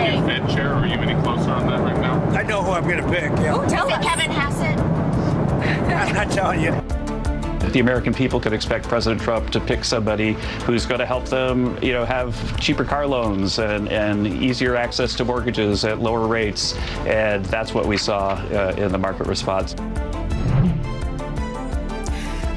the new Fed chair? Are you any closer on that right now? I know who I'm going to pick. Yeah. Oh, tell me, Kevin Hassett. I'm not telling you. The American people could expect President Trump to pick somebody who's going to help them, have cheaper car loans and easier access to mortgages at lower rates. And that's what we saw in the market response.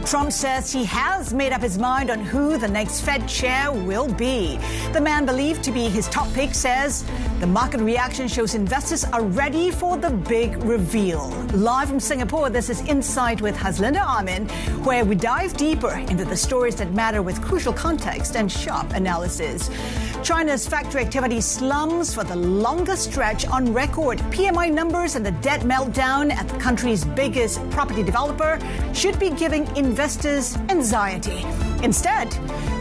Trump says he has made up his mind on who the next Fed chair will be. The man believed to be his top pick says the market reaction shows investors are ready for the big reveal. Live from Singapore, this is Insight with Haslinda Amin, where we dive deeper into the stories that matter with crucial context and sharp analysis. China's factory activity slums for the longest stretch on record. PMI numbers and the debt meltdown at the country's biggest property developer should be giving investors anxiety. Instead,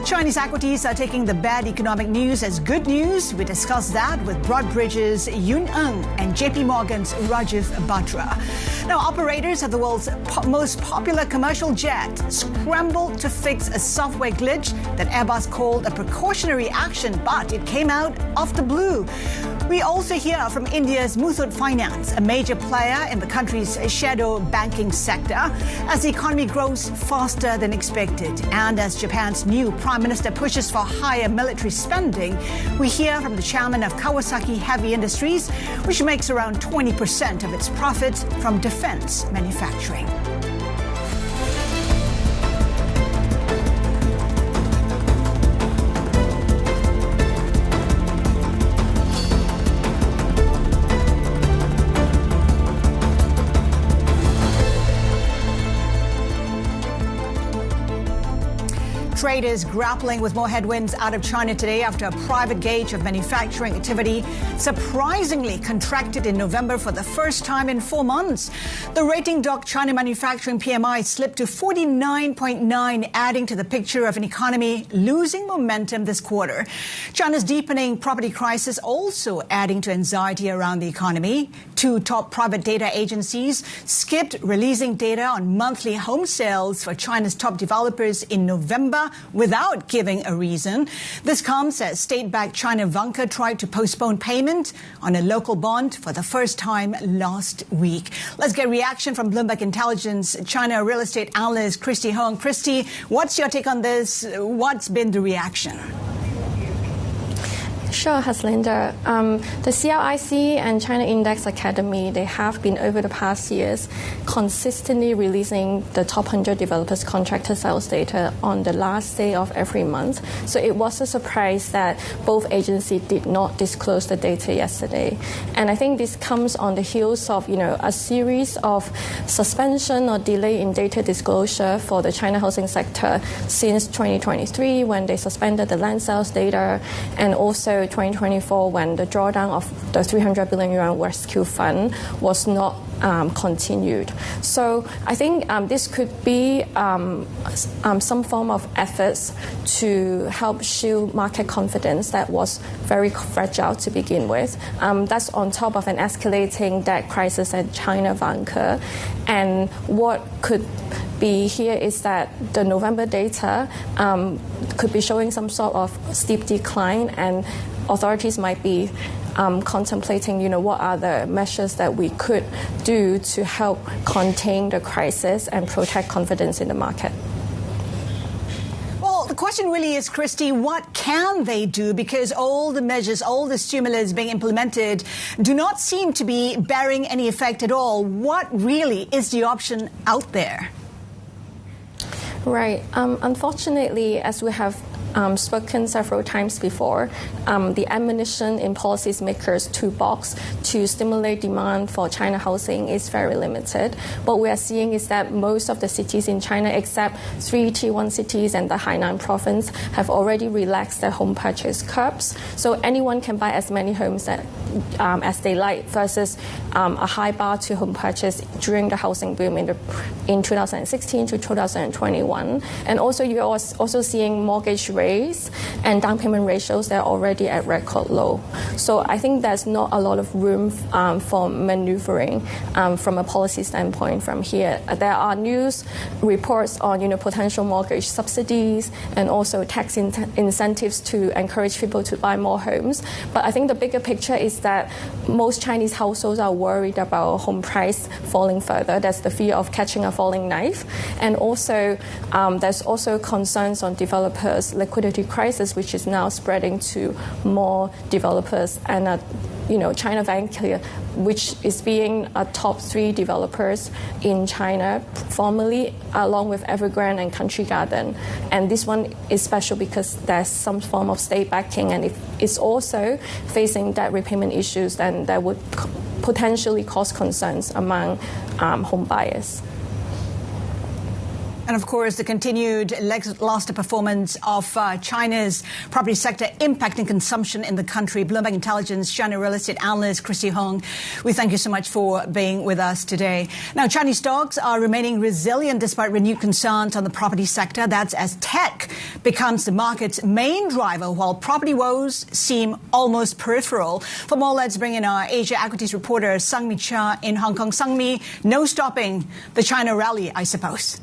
Chinese equities are taking the bad economic news as good news. We discuss that with Broadridge's Yoon and JPMorgan's Rajiv Batra. Now, operators of the world's most popular commercial jet scrambled to fix a software glitch that Airbus called a precautionary action, but it came out of the blue. We also hear from India's Muthoot Finance, a major player in the country's shadow banking sector, as the economy grows faster than expected. And as Japan's new Prime Minister pushes for higher military spending, we hear from the chairman of Kawasaki Heavy Industries, which makes around 20% of its profits from defense manufacturing. Traders grappling with more headwinds out of China today after a private gauge of manufacturing activity surprisingly contracted in November for the first time in 4 months. The rating docked China manufacturing PMI slipped to 49.9, adding to the picture of an economy losing momentum this quarter. China's deepening property crisis also adding to anxiety around the economy. Two top private data agencies skipped releasing data on monthly home sales for China's top developers in November without giving a reason. This comes as state-backed China Vanke tried to postpone payment on a local bond for the first time last week. Let's get reaction from Bloomberg Intelligence China real estate analyst Christy Hong. Christy, what's your take on this? What's been the reaction? Sure, Haslinda. The CLIC and China Index Academy, they have been over the past years consistently releasing the top 100 developers contractor sales data on the last day of every month. So it was a surprise that both agencies did not disclose the data yesterday. And I think this comes on the heels of, a series of suspension or delay in data disclosure for the China housing sector since 2023 when they suspended the land sales data, and also 2024 when the drawdown of the 300 billion yuan rescue fund was not continued. So I think this could be some form of efforts to help shield market confidence that was very fragile to begin with. That's on top of an escalating debt crisis at China Vanke. And what could be here is that the November data could be showing some sort of steep decline, and authorities might be contemplating, what are the measures that we could do to help contain the crisis and protect confidence in the market. Well, the question really is, Christy, what can they do? Because all the measures, all the stimulus being implemented do not seem to be bearing any effect at all. What really is the option out there? Right. Unfortunately, as we have spoken several times before, the ammunition in policymakers' toolbox to stimulate demand for China housing is very limited. What we are seeing is that most of the cities in China, except 3 T1 cities and the Hainan province, have already relaxed their home purchase curbs. So anyone can buy as many homes as they like, versus a high bar to home purchase during the housing boom in 2016 to 2021. And also you're also seeing mortgage rates rates, and down payment ratios, they're already at record low. So I think there's not a lot of room for maneuvering from a policy standpoint from here. There are news reports on potential mortgage subsidies and also tax incentives to encourage people to buy more homes. But I think the bigger picture is that most Chinese households are worried about home price falling further. That's the fear of catching a falling knife. And also, there's also concerns on developers' liquidity crisis, which is now spreading to more developers. And China Vanke, which is being a top 3 developers in China formally, along with Evergrande and Country Garden. And this one is special because there's some form of state backing, and if it's also facing debt repayment issues, then that would potentially cause concerns among home buyers. And of course, the continued lackluster performance of China's property sector impacting consumption in the country. Bloomberg Intelligence China real estate analyst Chrissy Hong, we thank you so much for being with us today. Now, Chinese stocks are remaining resilient despite renewed concerns on the property sector. That's as tech becomes the market's main driver, while property woes seem almost peripheral. For more, let's bring in our Asia equities reporter Sang-Mi Cha in Hong Kong. Sang-Mi, no stopping the China rally, I suppose.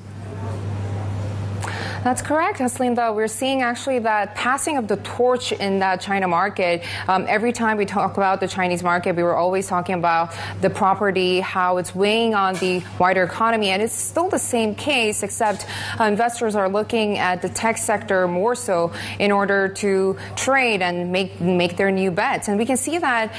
That's correct, Haslinda. We're seeing actually that passing of the torch in that China market. Every time we talk about the Chinese market, we were always talking about the property, how it's weighing on the wider economy. And it's still the same case, except investors are looking at the tech sector more so in order to trade and make their new bets. And we can see that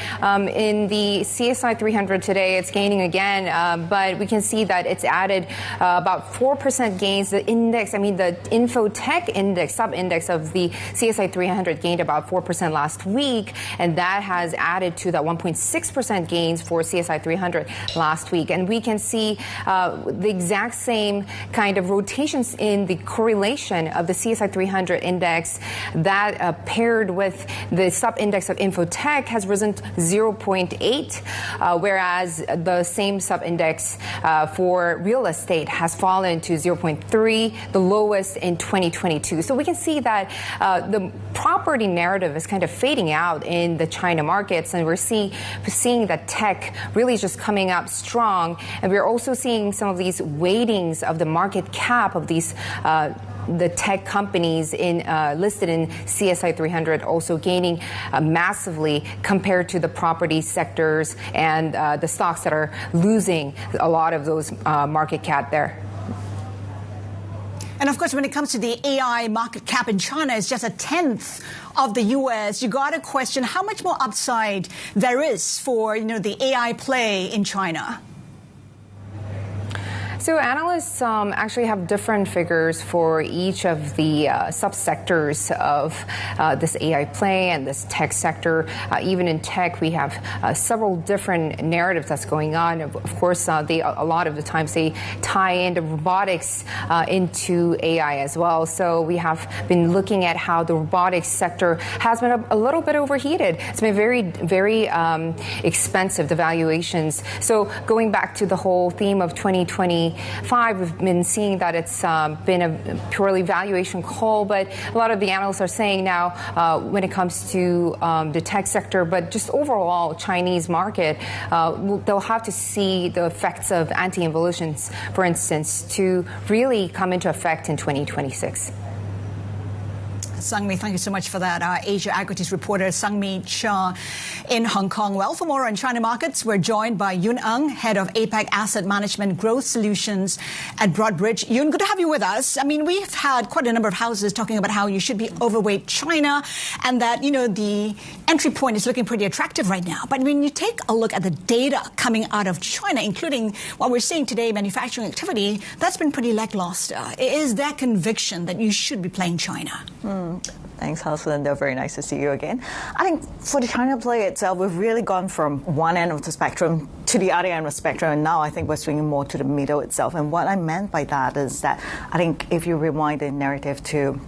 in the CSI 300 today, it's gaining again. But we can see that it's added about 4% gains. The index, the Infotech index, sub-index of the CSI 300 gained about 4% last week, and that has added to that 1.6% gains for CSI 300 last week. And we can see the exact same kind of rotations in the correlation of the CSI 300 index that paired with the sub-index of Infotech has risen 0.8, whereas the same sub-index for real estate has fallen to 0.3, the lowest in 2022. So we can see that the property narrative is kind of fading out in the China markets, and we're seeing that tech really just coming up strong. And we're also seeing some of these weightings of the market cap of these the tech companies listed in CSI 300 also gaining massively compared to the property sectors and the stocks that are losing a lot of those market cap there. And of course, when it comes to the AI market cap in China, it's just a tenth of the U.S. You got to question how much more upside there is for, the AI play in China. So analysts actually have different figures for each of the subsectors of this AI play and this tech sector. Even in tech, we have several different narratives that's going on. Of course, a lot of the times they tie in the robotics into AI as well. So we have been looking at how the robotics sector has been a little bit overheated. It's been very, very expensive, the valuations. So going back to the whole theme of 2025, we've been seeing that it's been a purely valuation call, but a lot of the analysts are saying now when it comes to the tech sector, but just overall Chinese market, they'll have to see the effects of anti-involutions, for instance, to really come into effect in 2026. Sang-Mi, thank you so much for that. Our Asia equities reporter Sang-Mi Cha in Hong Kong. Well, for more on China markets, we're joined by Yoon, head of APEC Asset Management Growth Solutions at Broadridge. Yoon, good to have you with us. We've had quite a number of houses talking about how you should be overweight China and that, the entry point is looking pretty attractive right now. But when you take a look at the data coming out of China, including what we're seeing today, manufacturing activity, that's been pretty lackluster. Is there conviction that you should be playing China? Thanks, Haslinda. Very nice to see you again. I think for the China play itself, we've really gone from one end of the spectrum to the other end of the spectrum, and now I think we're swinging more to the middle itself. And what I meant by that is that I think if you rewind the narrative to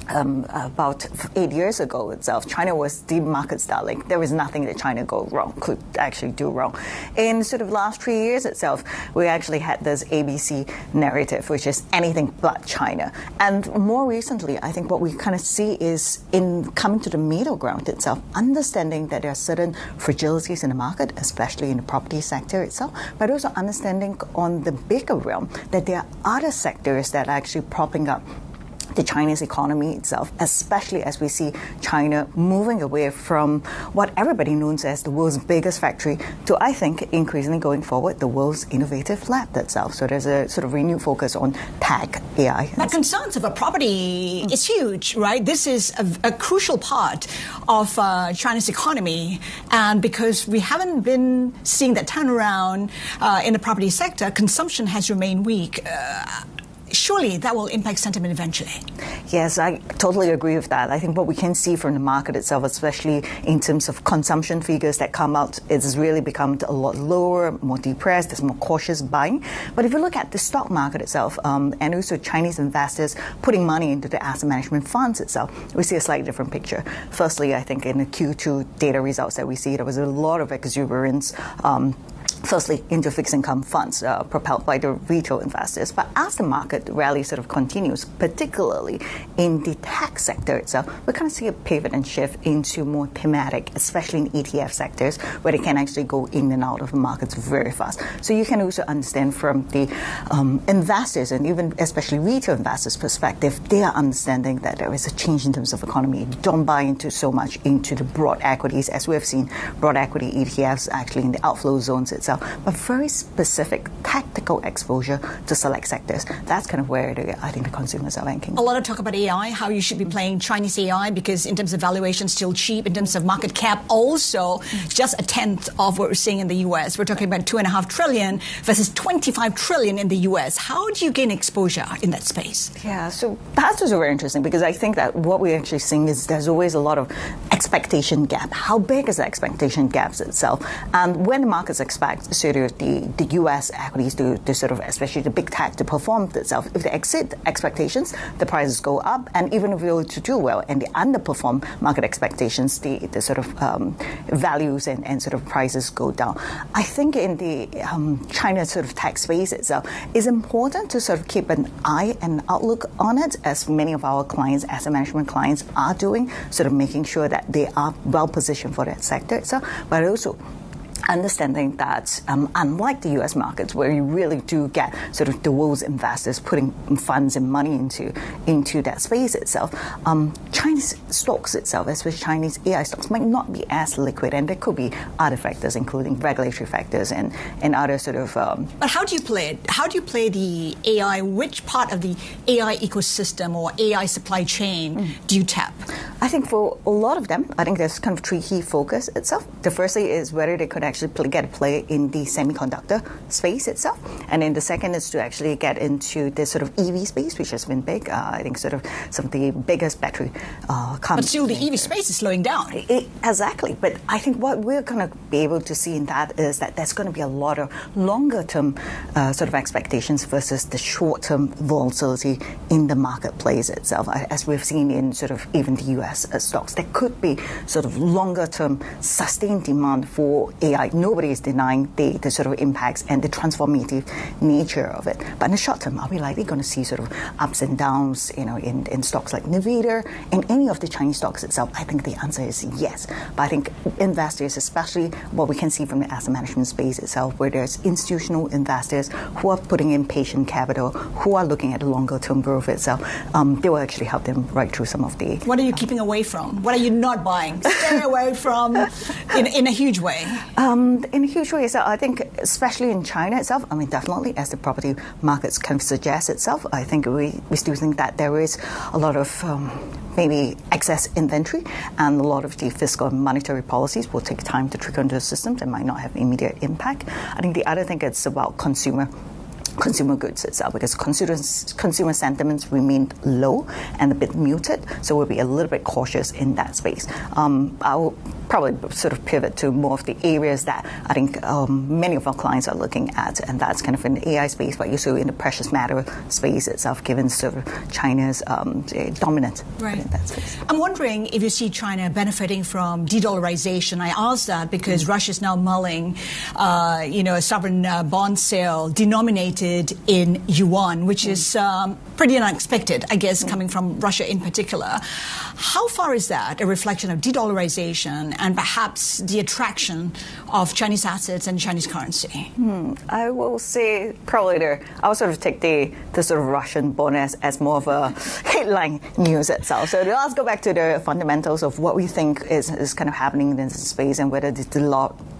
about 8 years ago itself, China was the market darling. There was nothing that China could actually do wrong. In sort of last 3 years itself, we actually had this ABC narrative, which is anything but China. And more recently, I think what we kind of see is in coming to the middle ground itself, understanding that there are certain fragilities in the market, especially in the property sector itself, but also understanding on the bigger realm that there are other sectors that are actually propping up the Chinese economy itself, especially as we see China moving away from what everybody knows as the world's biggest factory to, I think, increasingly going forward, the world's innovative lab itself. So there's a sort of renewed focus on tech, AI. But concerns of a property is huge, right? This is a crucial part of China's economy. And because we haven't been seeing that turnaround in the property sector, consumption has remained weak. Surely that will impact sentiment eventually. Yes, I totally agree with that. I think what we can see from the market itself, especially in terms of consumption figures that come out, it's really become a lot lower, more depressed, there's more cautious buying. But if you look at the stock market itself, and also Chinese investors putting money into the asset management funds itself, we see a slightly different picture. Firstly, I think in the Q2 data results that we see, there was a lot of exuberance firstly into fixed income funds propelled by the retail investors. But as the market rally sort of continues, particularly in the tech sector itself, we kind of see a pivot and shift into more thematic, especially in ETF sectors, where they can actually go in and out of the markets very fast. So you can also understand from the investors and even especially retail investors' perspective, they are understanding that there is a change in terms of economy. Don't buy into so much into the broad equities, as we have seen broad equity ETFs actually in the outflow zones itself, but very specific tactical exposure to select sectors. That's kind of where I think the consumers are ranking. A lot of talk about AI, how you should be playing Chinese AI, because in terms of valuation, still cheap. In terms of market cap, also just a tenth of what we're seeing in the U.S. We're talking about $2.5 trillion versus $25 trillion in the U.S. How do you gain exposure in that space? Yeah, so that's also very interesting, because I think that what we're actually seeing is there's always a lot of expectation gap. How big is the expectation gaps itself? And when the markets expect sort of the U.S. equities to sort of, especially the big tech, to perform itself, if they exceed expectations, the prices go up. And even if we were to do well and they underperform market expectations, the sort of values and sort of prices go down. I think in the China sort of tech space itself, it's important to sort of keep an eye and outlook on it, as many of our clients, asset management clients, are doing, sort of making sure that they are well positioned for that sector itself, but also understanding that unlike the U.S. markets, where you really do get sort of the world's investors putting funds and money into that space itself, Chinese stocks itself, especially Chinese AI stocks, might not be as liquid, and there could be other factors, including regulatory factors and other sort of... But how do you play it? How do you play the AI? Which part of the AI ecosystem or AI supply chain do you tap? I think for a lot of them, I think there's kind of three key focus itself. The firstly is whether they could actually get a play in the semiconductor space itself. And then the second is to actually get into this sort of EV space, which has been big. I think sort of some of the biggest battery companies. But still the EV space is slowing down. Exactly. But I think what we're going to be able to see in that is that there's going to be a lot of longer-term sort of expectations versus the short-term volatility in the marketplace itself. As we've seen in sort of even the U.S. stocks, there could be sort of longer-term sustained demand for AI. Nobody is denying the sort of impacts and the transformative nature of it. But in the short term, are we likely going to see sort of ups and downs, in stocks like Nvidia and any of the Chinese stocks itself? I think the answer is yes. But I think investors, especially what we can see from the asset management space itself, where there's institutional investors who are putting in patient capital, who are looking at the longer term growth itself, they will actually help them right through some of the... What are you keeping away from? What are you not buying? Stay away from in a huge way. In a huge way, so I think especially in China itself, I mean, definitely as the property markets kind of suggest itself, I think we still think that there is a lot of maybe excess inventory, and a lot of the fiscal and monetary policies will take time to trickle into the systems and might not have immediate impact. I think the other thing is about consumer goods itself, because consumer sentiments remain low and a bit muted, so we'll be a little bit cautious in that space. Our probably sort of pivot to more of the areas that I think many of our clients are looking at, and that's kind of in the AI space, but also in the precious metal space itself, given sort of China's dominant in that space. I'm wondering if you see China benefiting from de-dollarization. I ask that because Russia is now mulling, a sovereign bond sale denominated in yuan, which is pretty unexpected, I guess, coming from Russia in particular. How far is that a reflection of de-dollarization and perhaps the attraction of Chinese assets and Chinese currency? I will say probably I would sort of take the sort of Russian bond as more of a headline news itself. So let's go back to the fundamentals of what we think is kind of happening in this space and whether the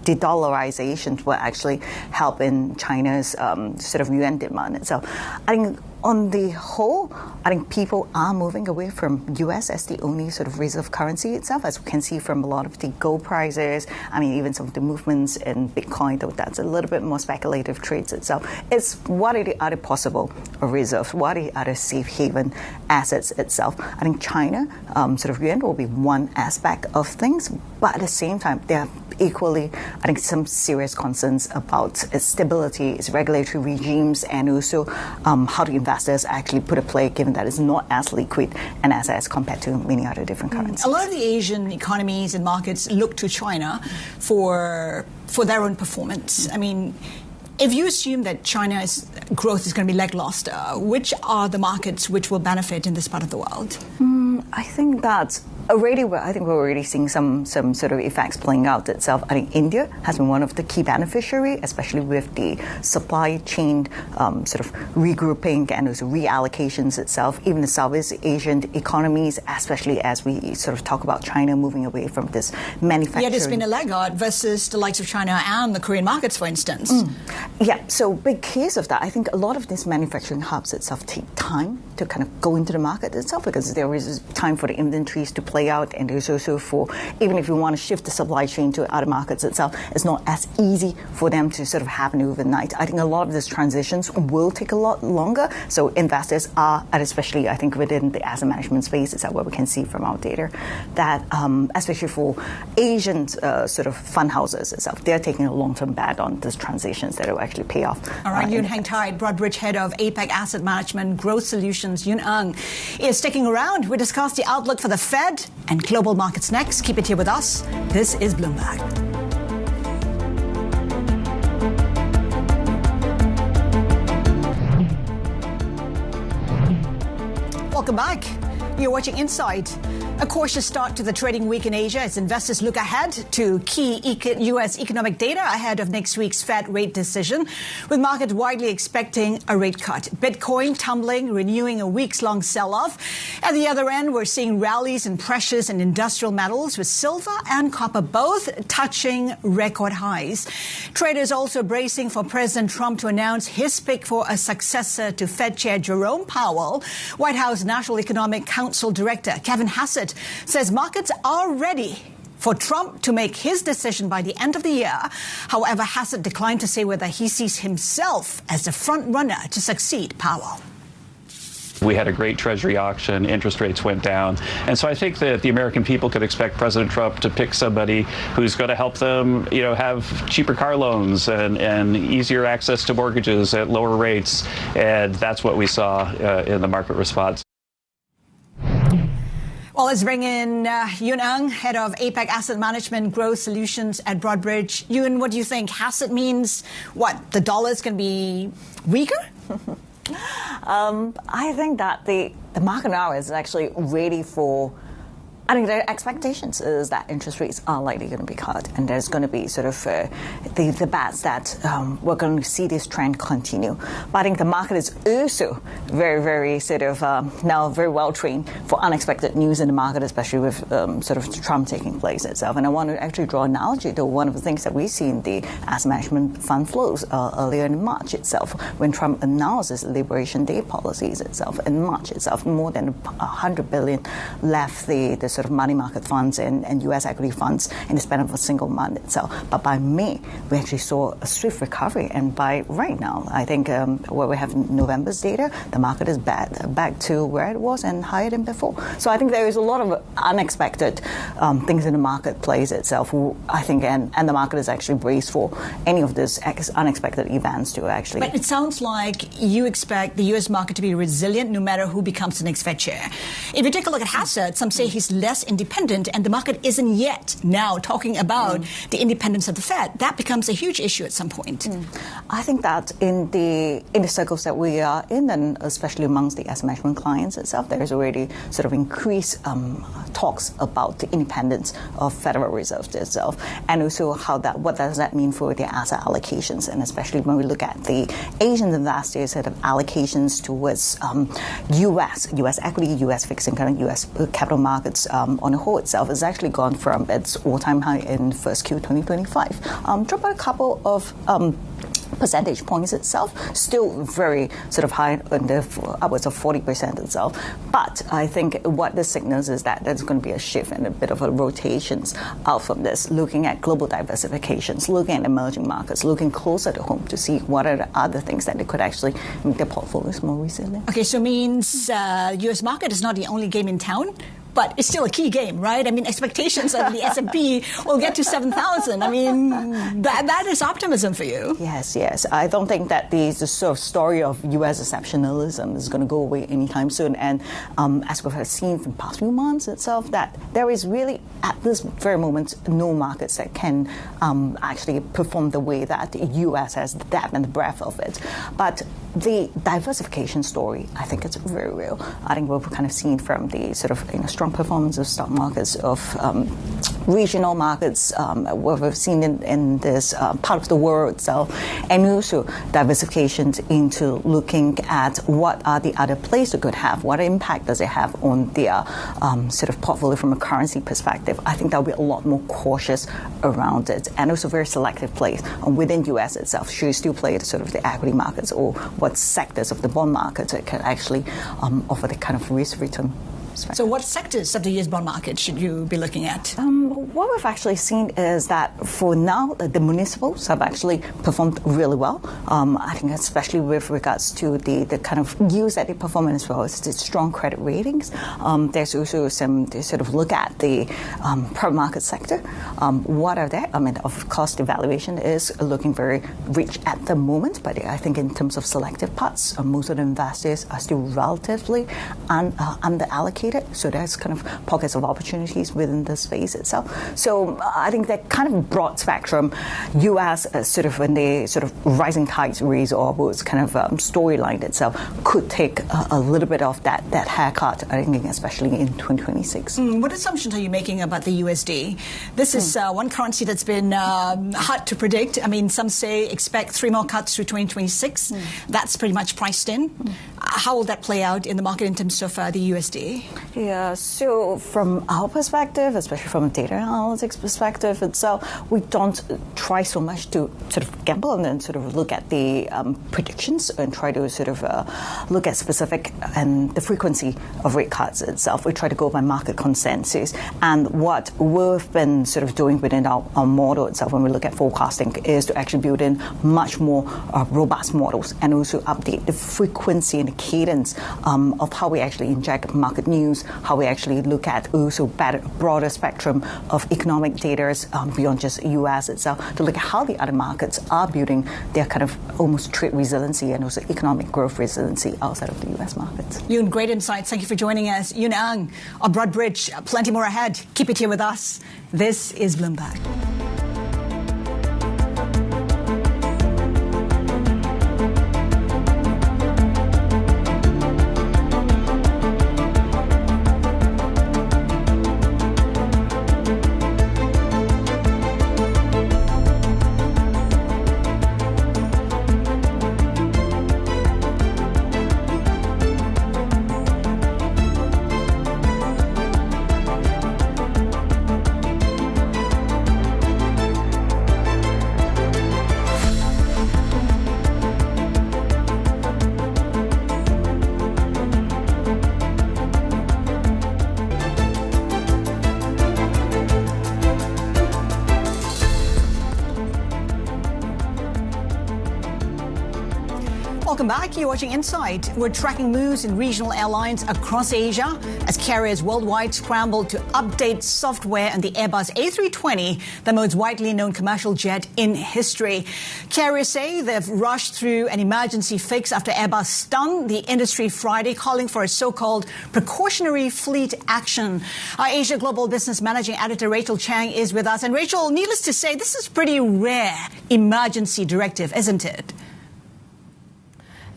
de-dollarization will actually help in China's sort of yuan demand itself. I think on the whole, I think people are moving away from U.S. as the only sort of reserve currency itself, as we can see from a lot of the gold prices. I mean, even some of the movements in Bitcoin, though that's a little bit more speculative trades itself. It's what are the other possible reserves? What are the other safe haven assets itself? I think China, sort of yuan will be one aspect of things, but at the same time, there are equally, I think, some serious concerns about its stability, its regulatory regimes, and also how the investors actually put a play, given that it's not as liquid and as compared to many other different currencies. A lot of the Asian economies and markets look to China for their own performance. I mean, if you assume that China's growth is going to be lackluster, which are the markets which will benefit in this part of the world? I think that already, I think we're already seeing some sort of effects playing out itself. I think India has been one of the key beneficiaries, especially with the supply chain sort of regrouping and also reallocations itself. Even the Southeast Asian economies, especially as we sort of talk about China moving away from this manufacturing. Yet it's been a laggard versus the likes of China and the Korean markets, for instance. Yeah, so big case of that. I think a lot of these manufacturing hubs itself take time to kind of go into the market itself, because there is time for the inventories to play out, and there's also for, even if you want to shift the supply chain to other markets itself, it's not as easy for them to sort of happen overnight. I think a lot of these transitions will take a lot longer, so investors are, and especially I think within the asset management space, is that what we can see from our data, that especially for Asian sort of fund houses itself, they're taking a long-term bet on these transitions that will actually pay off. All right, Yoon, hang tight. Broadridge head of APEC Asset Management Growth Solutions, Yoon is sticking around. We discuss the outlook for the Fed and global markets next. Keep it here with us. This is Bloomberg. Welcome back. You're watching Inside. A cautious start to the trading week in Asia as investors look ahead to key U.S. economic data ahead of next week's Fed rate decision, with markets widely expecting a rate cut. Bitcoin tumbling, renewing a weeks-long sell-off. At the other end, we're seeing rallies in precious and industrial metals, with silver and copper both touching record highs. Traders also bracing for President Trump to announce his pick for a successor to Fed Chair Jerome Powell. White House National Economic Council Director Kevin Hassett says markets are ready for Trump to make his decision by the end of the year. However, Hassett declined to say whether he sees himself as the front runner to succeed Powell. We had a great Treasury auction, interest rates went down. And so I think that the American people could expect President Trump to pick somebody who's going to help them, have cheaper car loans and easier access to mortgages at lower rates. And that's what we saw in the market response. Well, let's bring in Yoon, head of APEC Asset Management Growth Solutions at Broadridge. Yoon, what do you think? Hassett means what? The dollar's going to be weaker? I think that the market now is actually ready for, I think the expectations is that interest rates are likely going to be cut, and there's going to be sort of the bets that we're going to see this trend continue. But I think the market is also very, very sort of now very well trained for unexpected news in the market, especially with sort of Trump taking place itself. And I want to actually draw an analogy to one of the things that we see in the asset management fund flows earlier in March itself, when Trump announced his Liberation Day policies itself in March itself. More than $100 billion left the sort of money market funds and U.S. equity funds in the span of a single month itself. But by May, we actually saw a swift recovery. And by right now, I think where we have November's data, the market is back to where it was and higher than before. So I think there is a lot of unexpected things in the marketplace itself, I think, and the market is actually braced for any of these unexpected events to actually. But it sounds like you expect the U.S. market to be resilient no matter who becomes the next Fed chair. If you take a look at Hassett, some say he's less independent, and the market isn't yet now talking about the independence of the Fed. That becomes a huge issue at some point. I think that in the circles that we are in, and especially amongst the asset management clients itself, there is already sort of increased talks about the independence of Federal Reserve itself, and also what does that mean for their asset allocations, and especially when we look at the Asian investors sort of allocations towards U.S. equity, U.S. fixed income, U.S. capital markets on the whole itself has actually gone from its all-time high in first Q 2025, dropped by a couple of percentage points itself, still very sort of high in the upwards of 40% itself. But I think what this signals is that there's going to be a shift and a bit of a rotations out from this, looking at global diversifications, looking at emerging markets, looking closer to home to see what are the other things that they could actually make their portfolios more resilient. Okay, so means U.S. market is not the only game in town? But it's still a key game, right? I mean, expectations of the S&P will get to 7,000. I mean, that is optimism for you. Yes. I don't think that the sort of story of U.S. exceptionalism is going to go away anytime soon. And as we have seen from the past few months itself, that there is really, at this very moment, no markets that can actually perform the way that the U.S. has the depth and the breadth of it. But the diversification story, I think it's very real. I think we've kind of seen from the sort of strong performance of stock markets, of regional markets, what we've seen in this part of the world itself, and also diversifications into looking at what are the other plays it could have, what impact does it have on their sort of portfolio from a currency perspective. I think there'll be a lot more cautious around it, and also very selective plays within U.S. itself. Should you still play the sort of the equity markets, or what sectors of the bond market that can actually offer the kind of risk return? So what sectors of the U.S. bond market should you be looking at? What we've actually seen is that for now, the municipals have actually performed really well. I think especially with regards to the kind of yields that they perform as well as the strong credit ratings. There's also some sort of look at the private market sector. What are they? I mean, of course, the valuation is looking very rich at the moment, but I think in terms of selective parts, most of the investors are still relatively under-allocated. So there's kind of pockets of opportunities within the space itself. So I think that kind of broad spectrum U.S. Sort of when the sort of rising tides raise all boats kind of storyline itself could take a little bit of that haircut, I think, especially in 2026. What assumptions are you making about the USD? This is one currency that's been hard to predict. I mean, some say expect 3 more cuts through 2026. That's pretty much priced in. How will that play out in the market in terms of the USD? Yeah, so from our perspective, especially from a data analytics perspective itself, we don't try so much to sort of gamble and then sort of look at the predictions and try to sort of look at specific and the frequency of rate cuts itself. We try to go by market consensus. And what we've been sort of doing within our model itself when we look at forecasting is to actually build in much more robust models and also update the frequency and the cadence of how we actually inject market news, how we actually look at also broader spectrum of economic data beyond just U.S. itself, to look at how the other markets are building their kind of almost trade resiliency and also economic growth resiliency outside of the U.S. markets. Yoon, great insights. Thank you for joining us. Yoon Ang on Broadridge. Plenty more ahead. Keep it here with us. This is Bloomberg. Welcome back. You're watching Insight. We're tracking moves in regional airlines across Asia as carriers worldwide scramble to update software on the Airbus A320, the most widely known commercial jet in history. Carriers say they've rushed through an emergency fix after Airbus stunned the industry Friday, calling for a so-called precautionary fleet action. Our Asia Global Business Managing Editor Rachel Chang is with us. And Rachel, needless to say, this is pretty rare emergency directive, isn't it?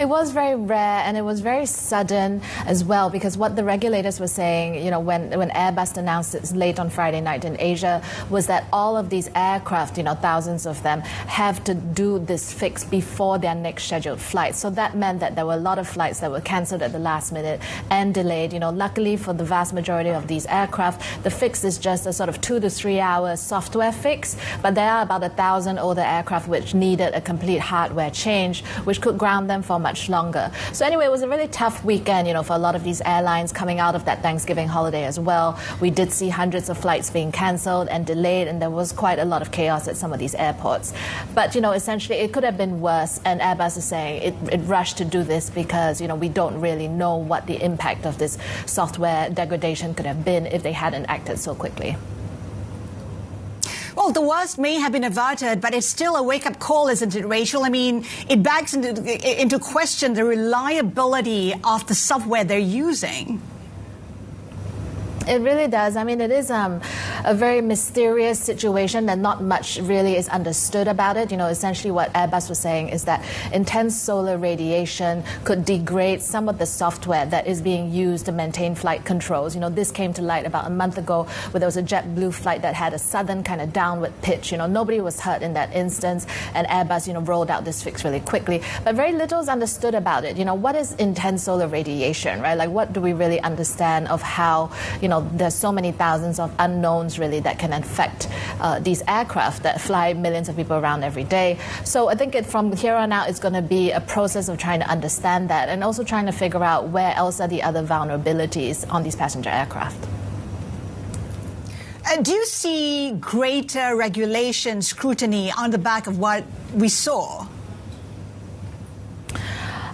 It was very rare and it was very sudden as well, because what the regulators were saying, when Airbus announced it late on Friday night in Asia, was that all of these aircraft, thousands of them, have to do this fix before their next scheduled flight. So that meant that there were a lot of flights that were cancelled at the last minute and delayed. Luckily for the vast majority of these aircraft, the fix is just a sort of 2 to 3 hour software fix, but there are about 1,000 older aircraft which needed a complete hardware change, which could ground them for much longer. So anyway, it was a really tough weekend, for a lot of these airlines coming out of that Thanksgiving holiday as well. We did see hundreds of flights being cancelled and delayed, and there was quite a lot of chaos at some of these airports. But, essentially it could have been worse, and Airbus is saying it rushed to do this because, we don't really know what the impact of this software degradation could have been if they hadn't acted so quickly. Well, the worst may have been averted, but it's still a wake-up call, isn't it, Rachel? I mean, it begs into question the reliability of the software they're using. It really does. I mean, it is a very mysterious situation and not much really is understood about it. Essentially what Airbus was saying is that intense solar radiation could degrade some of the software that is being used to maintain flight controls. This came to light about a month ago where there was a JetBlue flight that had a sudden kind of downward pitch. Nobody was hurt in that instance, and Airbus, rolled out this fix really quickly. But very little is understood about it. What is intense solar radiation, right? Like, what do we really understand of how, there's so many thousands of unknowns really that can affect these aircraft that fly millions of people around every day. So I think from here on out, it's going to be a process of trying to understand that and also trying to figure out where else are the other vulnerabilities on these passenger aircraft. Do you see greater regulation scrutiny on the back of what we saw?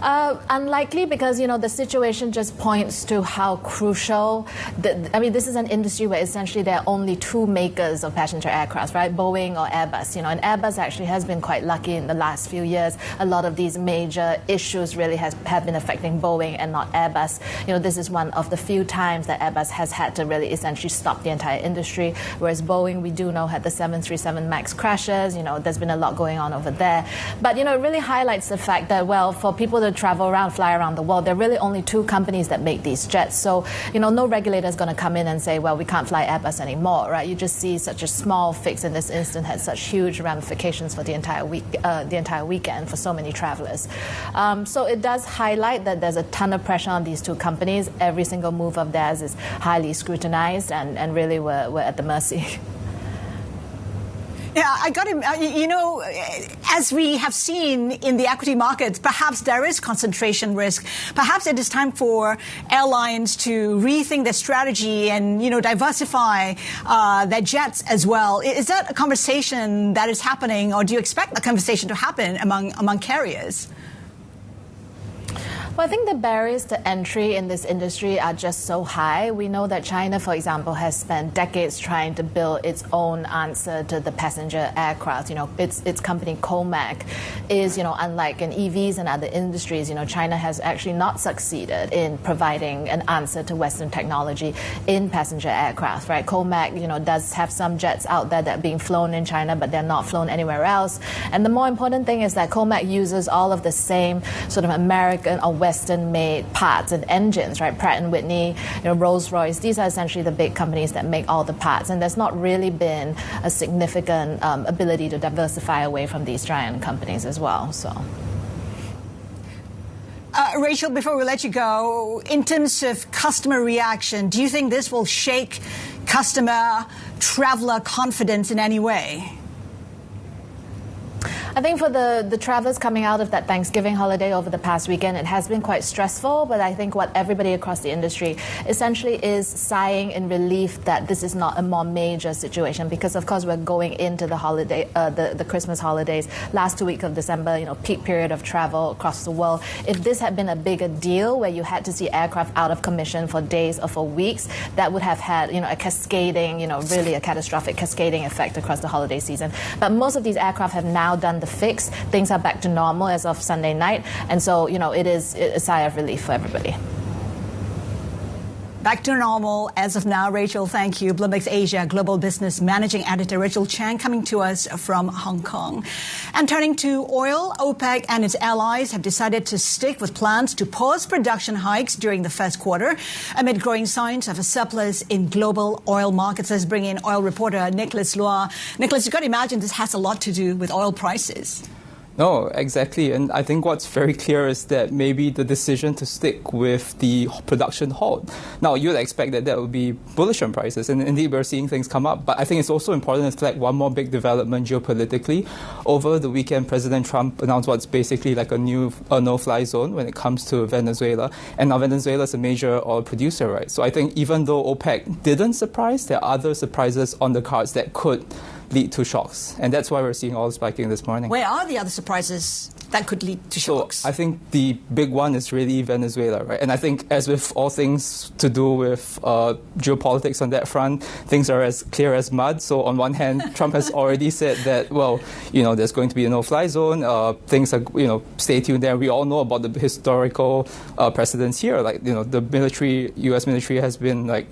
Unlikely, because, the situation just points to how crucial. This is an industry where essentially there are only two makers of passenger aircraft, right? Boeing or Airbus. And Airbus actually has been quite lucky in the last few years. A lot of these major issues really have been affecting Boeing and not Airbus. This is one of the few times that Airbus has had to really essentially stop the entire industry, whereas Boeing, we do know, had the 737 MAX crashes. There's been a lot going on over there. But, it really highlights the fact that, well, for people to fly around the world, there are really only two companies that make these jets. So, no regulator is going to come in and say, well, we can't fly Airbus anymore, right? You just see such a small fix in this instance had such huge ramifications for the entire weekend for so many travelers. So it does highlight that there's a ton of pressure on these two companies. Every single move of theirs is highly scrutinized, and really we're at the mercy. Yeah, I got him. As we have seen in the equity markets, perhaps there is concentration risk. Perhaps it is time for airlines to rethink their strategy and, diversify their jets as well. Is that a conversation that is happening, or do you expect a conversation to happen among carriers? Well, I think the barriers to entry in this industry are just so high. We know that China, for example, has spent decades trying to build its own answer to the passenger aircraft. Its company Comac is, unlike in EVs and other industries, China has actually not succeeded in providing an answer to Western technology in passenger aircraft, right? Comac, does have some jets out there that are being flown in China, but they're not flown anywhere else. And the more important thing is that Comac uses all of the same sort of American or Western-made parts and engines, right? Pratt & Whitney, Rolls-Royce, these are essentially the big companies that make all the parts. And there's not really been a significant ability to diversify away from these giant companies as well. So. Rachel, before we let you go, in terms of customer reaction, do you think this will shake customer, traveler confidence in any way? I think for the travelers coming out of that Thanksgiving holiday over the past weekend, it has been quite stressful, but I think what everybody across the industry essentially is sighing in relief that this is not a more major situation, because of course we're going into the holiday, the Christmas holidays, last 2 weeks of December, peak period of travel across the world. If this had been a bigger deal where you had to see aircraft out of commission for days or for weeks, that would have had, a cascading, really a catastrophic cascading effect across the holiday season. But most of these aircraft have now done the fix. Things are back to normal as of Sunday night. And so, it is a sigh of relief for everybody. Back to normal as of now, Rachel. Thank you. Bloomberg's Asia Global Business Managing Editor Rachel Chang coming to us from Hong Kong. And turning to oil, OPEC and its allies have decided to stick with plans to pause production hikes during the first quarter amid growing signs of a surplus in global oil markets. Let's bring in oil reporter Nicholas Lua. Nicholas, you've got to imagine this has a lot to do with oil prices. No, exactly. And I think what's very clear is that maybe the decision to stick with the production halt. Now, you'd expect that would be bullish on prices, and indeed we're seeing things come up. But I think it's also important to flag one more big development geopolitically. Over the weekend, President Trump announced what's basically like a new no-fly zone when it comes to Venezuela. And now Venezuela is a major oil producer, right? So I think even though OPEC didn't surprise, there are other surprises on the cards that could lead to shocks. And that's why we're seeing oil spiking this morning. Where are the other surprises that could lead to shocks? So I think the big one is really Venezuela, right? And I think as with all things to do with geopolitics on that front, things are as clear as mud. So on one hand, Trump has already said that, well, there's going to be a no-fly zone. Things are, stay tuned there. We all know about the historical precedents here. Like, the military, U.S. military has been like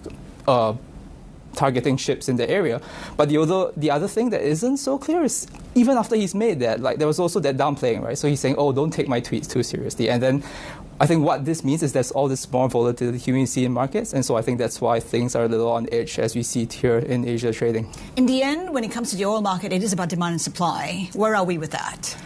targeting ships in the area. But the other thing that isn't so clear is even after he's made that, like there was also that downplaying, right? So he's saying, oh, don't take my tweets too seriously. And then I think what this means is there's all this more volatility we see in markets. And so I think that's why things are a little on edge as we see it here in Asia trading. In the end, when it comes to the oil market, it is about demand and supply. Where are we with that?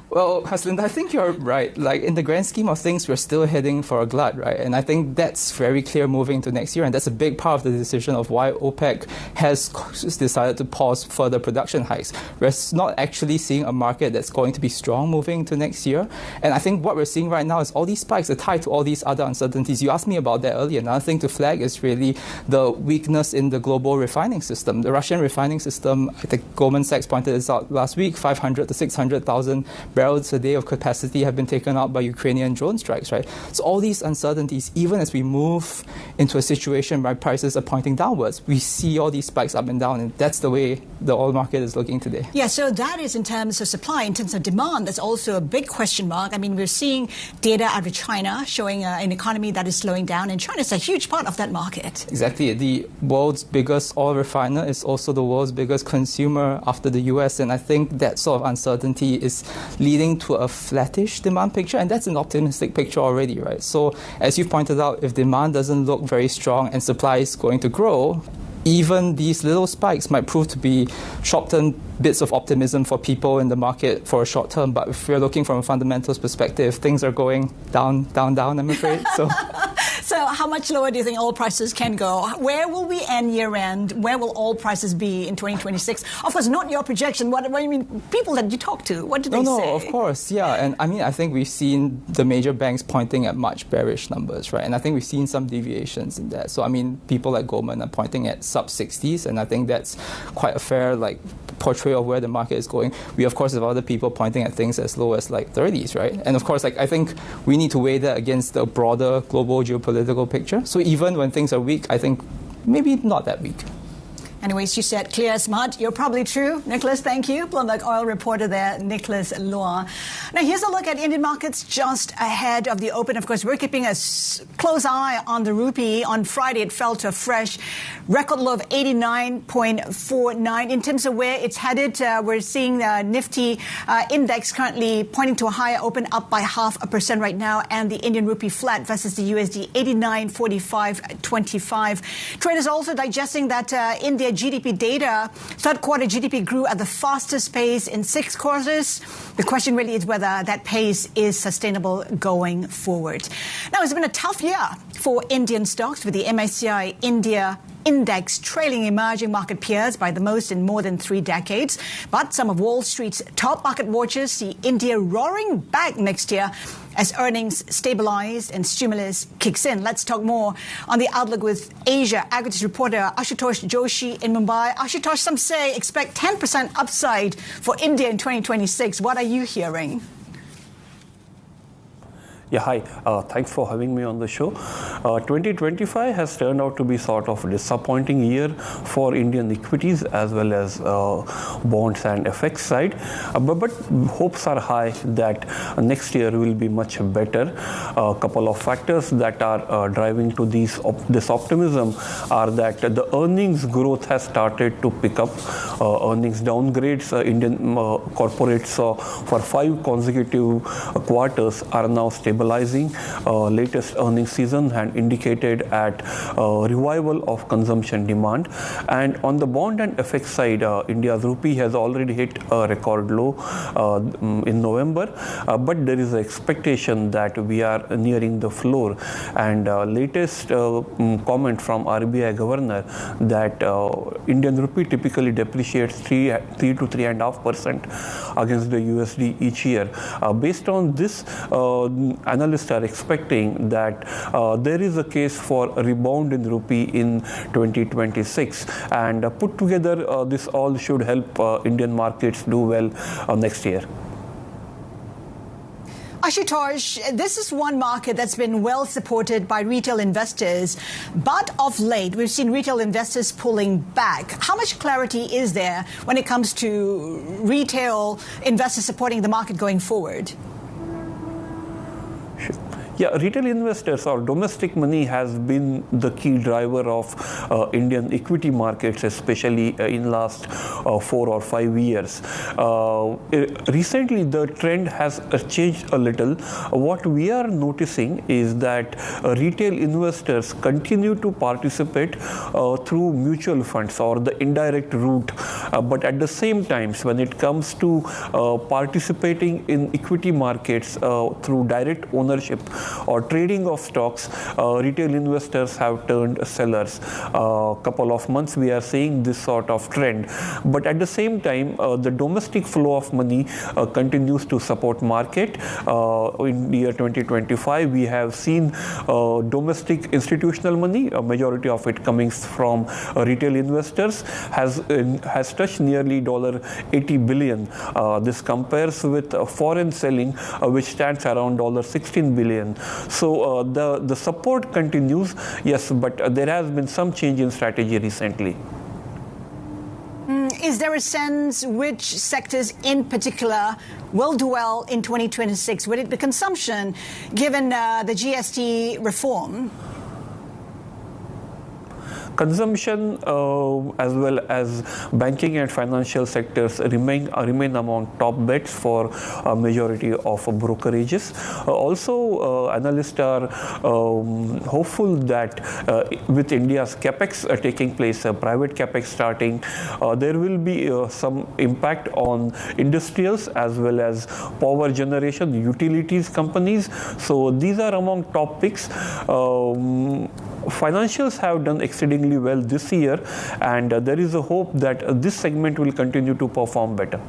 Well, Haslinda, I think you're right. Like, in the grand scheme of things, we're still heading for a glut, right? And I think that's very clear moving to next year. And that's a big part of the decision of why OPEC has decided to pause further production hikes. We're not actually seeing a market that's going to be strong moving to next year. And I think what we're seeing right now is all these spikes are tied to all these other uncertainties. You asked me about that earlier. Another thing to flag is really the weakness in the global refining system. The Russian refining system, I think Goldman Sachs pointed this out last week, 500 to 600,000 barrels a day of capacity have been taken out by Ukrainian drone strikes, right? So all these uncertainties, even as we move into a situation where prices are pointing downwards, we see all these spikes up and down, and that's the way the oil market is looking today. Yeah, so that is in terms of supply. In terms of demand, that's also a big question mark. I mean, we're seeing data out of China showing an economy that is slowing down, and China is a huge part of that market. Exactly. The world's biggest oil refiner is also the world's biggest consumer after the US, and I think that sort of uncertainty is leading to a flattish demand picture, and that's an optimistic picture already, right? So as you've pointed out, if demand doesn't look very strong and supply is going to grow, even these little spikes might prove to be short-term bits of optimism for people in the market for a short term. But if we're looking from a fundamentals perspective, things are going down, I'm afraid. So how much lower do you think oil prices can go? Where will we end year-end? Where will oil prices be in 2026? Of course, not your projection. What do you mean? People that you talk to, what do they say? No, of course, yeah. And I mean, I think we've seen the major banks pointing at much bearish numbers, right? And I think we've seen some deviations in that. So, I mean, people like Goldman are pointing at sub-60s, and I think that's quite a fair, portrayal of where the market is going. We, of course, have other people pointing at things as low as 30s, right? And of course, I think we need to weigh that against the broader global geopolitical picture. So even when things are weak, I think maybe not that weak. Anyways, you said clear as mud. You're probably true. Nicholas, thank you. Bloomberg oil reporter there, Nicholas Lua. Now, here's a look at Indian markets just ahead of the open. Of course, we're keeping a close eye on the rupee. On Friday, it fell to a fresh record low of 89.49. In terms of where it's headed, we're seeing the Nifty index currently pointing to a higher open, up by 0.5% right now, and the Indian rupee flat versus the USD 89.45.25. Traders also digesting that India GDP data. Third quarter GDP grew at the fastest pace in 6 quarters. The question really is whether that pace is sustainable going forward. Now, it's been a tough year for Indian stocks, with the MSCI India index trailing emerging market peers by the most in more than 3 decades. But some of Wall Street's top market watchers see India roaring back next year as earnings stabilize and stimulus kicks in. Let's talk more on the outlook with Asia equities reporter Ashutosh Joshi in Mumbai. Ashutosh, some say expect 10% upside for India in 2026. What are you hearing? Yeah, hi. Thanks for having me on the show. 2025 has turned out to be sort of a disappointing year for Indian equities as well as bonds and FX side. But hopes are high that next year will be much better. A couple of factors that are driving to this optimism are that the earnings growth has started to pick up. Earnings downgrades, Indian corporates for 5 consecutive quarters are now stabilizing. Latest earnings season and indicated at revival of consumption demand. And on the bond and FX side, India's rupee has already hit a record low in November, but there is an expectation that we are nearing the floor. And latest comment from RBI governor that Indian rupee typically depreciates 3 to 3.5% against the USD each year. Based on this, analysts are expecting that there is a case for a rebound in rupee in 2026, and put together this all should help Indian markets do well next year. Ashutosh, this is one market that's been well supported by retail investors, but of late we've seen retail investors pulling back. How much clarity is there when it comes to retail investors supporting the market going forward? Yeah, retail investors or domestic money has been the key driver of Indian equity markets, especially in last 4 or 5 years. Recently, the trend has changed a little. What we are noticing is that retail investors continue to participate through mutual funds or the indirect route. But at the same time, when it comes to participating in equity markets through direct ownership or trading of stocks, retail investors have turned sellers. Couple of months we are seeing this sort of trend. But at the same time, the domestic flow of money continues to support market. In the year 2025, we have seen domestic institutional money, a majority of it coming from retail investors, has touched nearly $80 billion. This compares with foreign selling, which stands around $16 billion. So the support continues, yes, but there has been some change in strategy recently. Is there a sense which sectors in particular will do well in 2026? Would it be consumption, given the GST reform? Consumption as well as banking and financial sectors remain among top bets for a majority of brokerages. Also, analysts are hopeful that with India's capex taking place, private capex starting, there will be some impact on industrials as well as power generation, utilities companies. So these are among top picks. Financials have done exceedingly well this year, and there is a hope that this segment will continue to perform better.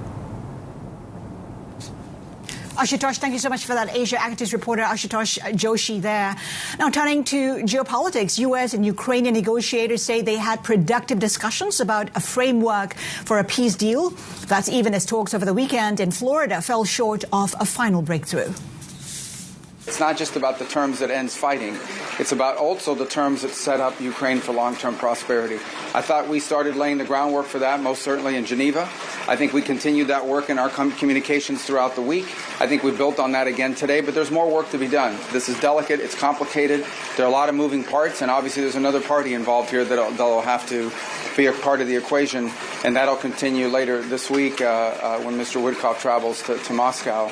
Ashutosh, thank you so much for that. Asia equities reporter Ashutosh Joshi there. Now turning to geopolitics, U.S. and Ukrainian negotiators say they had productive discussions about a framework for a peace deal. That's even as talks over the weekend in Florida fell short of a final breakthrough. It's not just about the terms that ends fighting. It's about also the terms that set up Ukraine for long-term prosperity. I thought we started laying the groundwork for that, most certainly in Geneva. I think we continued that work in our communications throughout the week. I think we built on that again today, but there's more work to be done. This is delicate. It's complicated. There are a lot of moving parts, and obviously there's another party involved here that'll have to be a part of the equation, and that'll continue later this week when Mr. Woodcock travels to Moscow.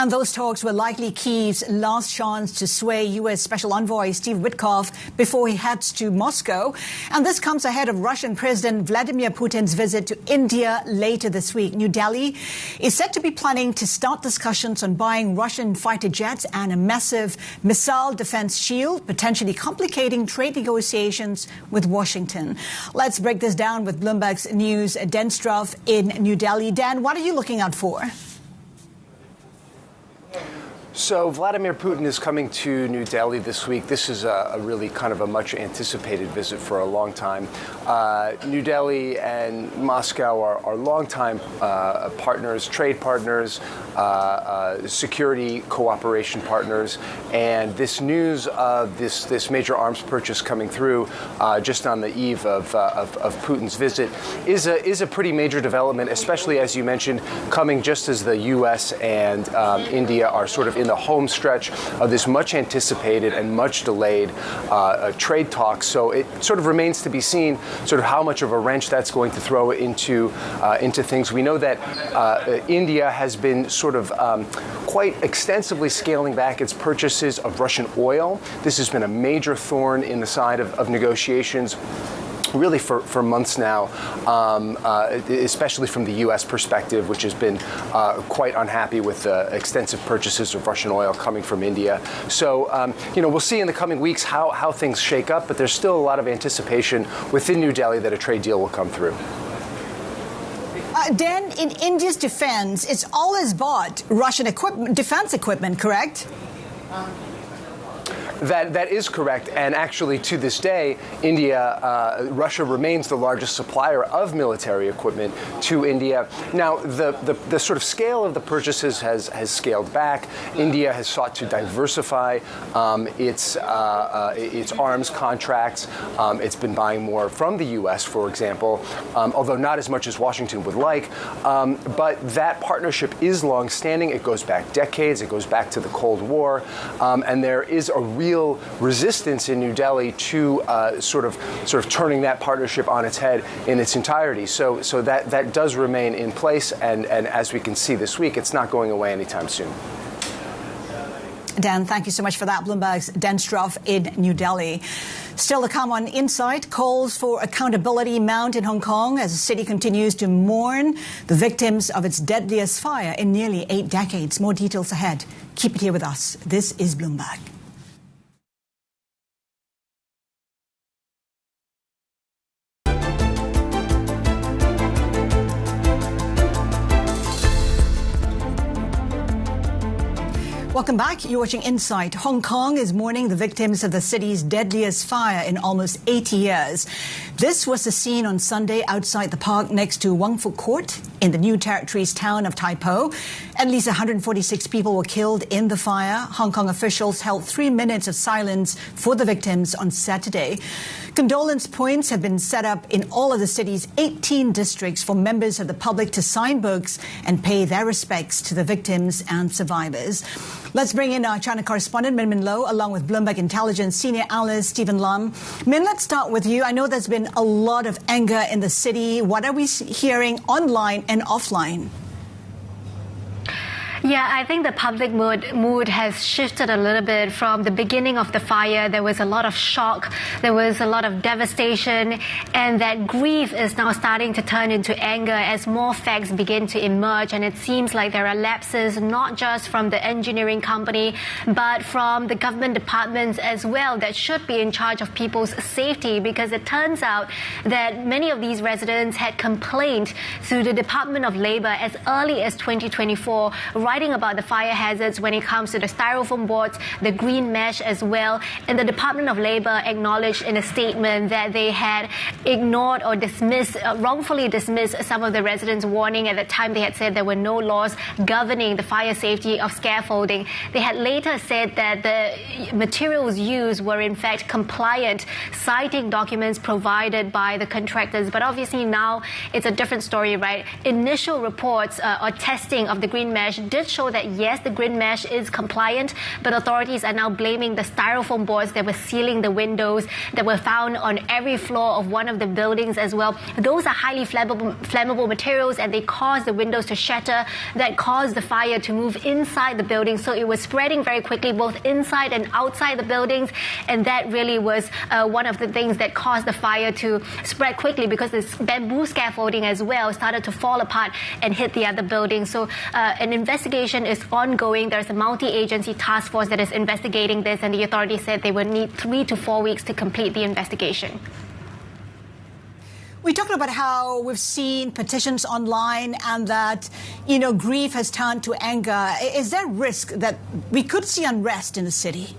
And those talks were likely Kyiv's last chance to sway U.S. Special Envoy Steve Witkoff before he heads to Moscow. And this comes ahead of Russian President Vladimir Putin's visit to India later this week. New Delhi is said to be planning to start discussions on buying Russian fighter jets and a massive missile defense shield, potentially complicating trade negotiations with Washington. Let's break this down with Bloomberg's News' Dan Struff in New Delhi. Dan, what are you looking out for? So Vladimir Putin is coming to New Delhi this week. This is a really kind of a much anticipated visit for a long time. New Delhi and Moscow are longtime partners, trade partners, security cooperation partners. And this news of this major arms purchase coming through just on the eve of Putin's visit is a pretty major development, especially as you mentioned, coming just as the U.S. and India are sort of in the home stretch of this much anticipated and much delayed trade talks. So it sort of remains to be seen sort of how much of a wrench that's going to throw into things. We know that India has been sort of quite extensively scaling back its purchases of Russian oil. This has been a major thorn in the side of negotiations really for months now, especially from the U.S. perspective, which has been quite unhappy with the extensive purchases of Russian oil coming from India. So, we'll see in the coming weeks how things shake up, but there's still a lot of anticipation within New Delhi that a trade deal will come through. Dan, in India's defense, it's always bought Russian defense equipment, correct? That is correct, and actually to this day, Russia remains the largest supplier of military equipment to India. Now, the sort of scale of the purchases has scaled back. India has sought to diversify its arms contracts. It's been buying more from the U.S., for example, although not as much as Washington would like. But that partnership is longstanding. It goes back decades. It goes back to the Cold War, and there is a real resistance in New Delhi to sort of turning that partnership on its head in its entirety. So that does remain in place, and as we can see this week, it's not going away anytime soon. Dan, thank you so much for that. Bloomberg's Dan Struff in New Delhi. Still to come on Insight, calls for accountability mount in Hong Kong as the city continues to mourn the victims of its deadliest fire in nearly 8 decades. More details ahead. Keep it here with us. This is Bloomberg. Welcome back. You're watching Insight. Hong Kong is mourning the victims of the city's deadliest fire in almost 80 years. This was the scene on Sunday outside the park next to Wong Fuk Court in the New Territories town of Tai Po. At least 146 people were killed in the fire. Hong Kong officials held 3 minutes of silence for the victims on Saturday. Condolence points have been set up in all of the city's 18 districts for members of the public to sign books and pay their respects to the victims and survivors. Let's bring in our China correspondent, Min Lo, along with Bloomberg Intelligence senior analyst Stephen Lam. Min, let's start with you. I know there's been a lot of anger in the city. What are we hearing online and offline? Yeah, I think the public mood has shifted a little bit from the beginning of the fire. There was a lot of shock. There was a lot of devastation. And that grief is now starting to turn into anger as more facts begin to emerge. And it seems like there are lapses not just from the engineering company, but from the government departments as well that should be in charge of people's safety, because it turns out that many of these residents had complained to the Department of Labor as early as 2024, writing about the fire hazards when it comes to the styrofoam boards, the green mesh as well. And the Department of Labor acknowledged in a statement that they had ignored or wrongfully dismissed some of the residents' warning. At the time, they had said there were no laws governing the fire safety of scaffolding. They had later said that the materials used were in fact compliant, citing documents provided by the contractors. But obviously now it's a different story, right? Initial reports or testing of the green mesh did show that yes, the grid mesh is compliant, but authorities are now blaming the styrofoam boards that were sealing the windows that were found on every floor of one of the buildings as well. Those are highly flammable materials, and they cause the windows to shatter. That caused the fire to move inside the building. So it was spreading very quickly, both inside and outside the buildings. And that really was one of the things that caused the fire to spread quickly, because this bamboo scaffolding as well started to fall apart and hit the other buildings. So an investigation is ongoing. There's a multi-agency task force that is investigating this, and the authorities said they would need 3 to 4 weeks to complete the investigation. We talked about how we've seen petitions online and that, grief has turned to anger. Is there risk that we could see unrest in the city?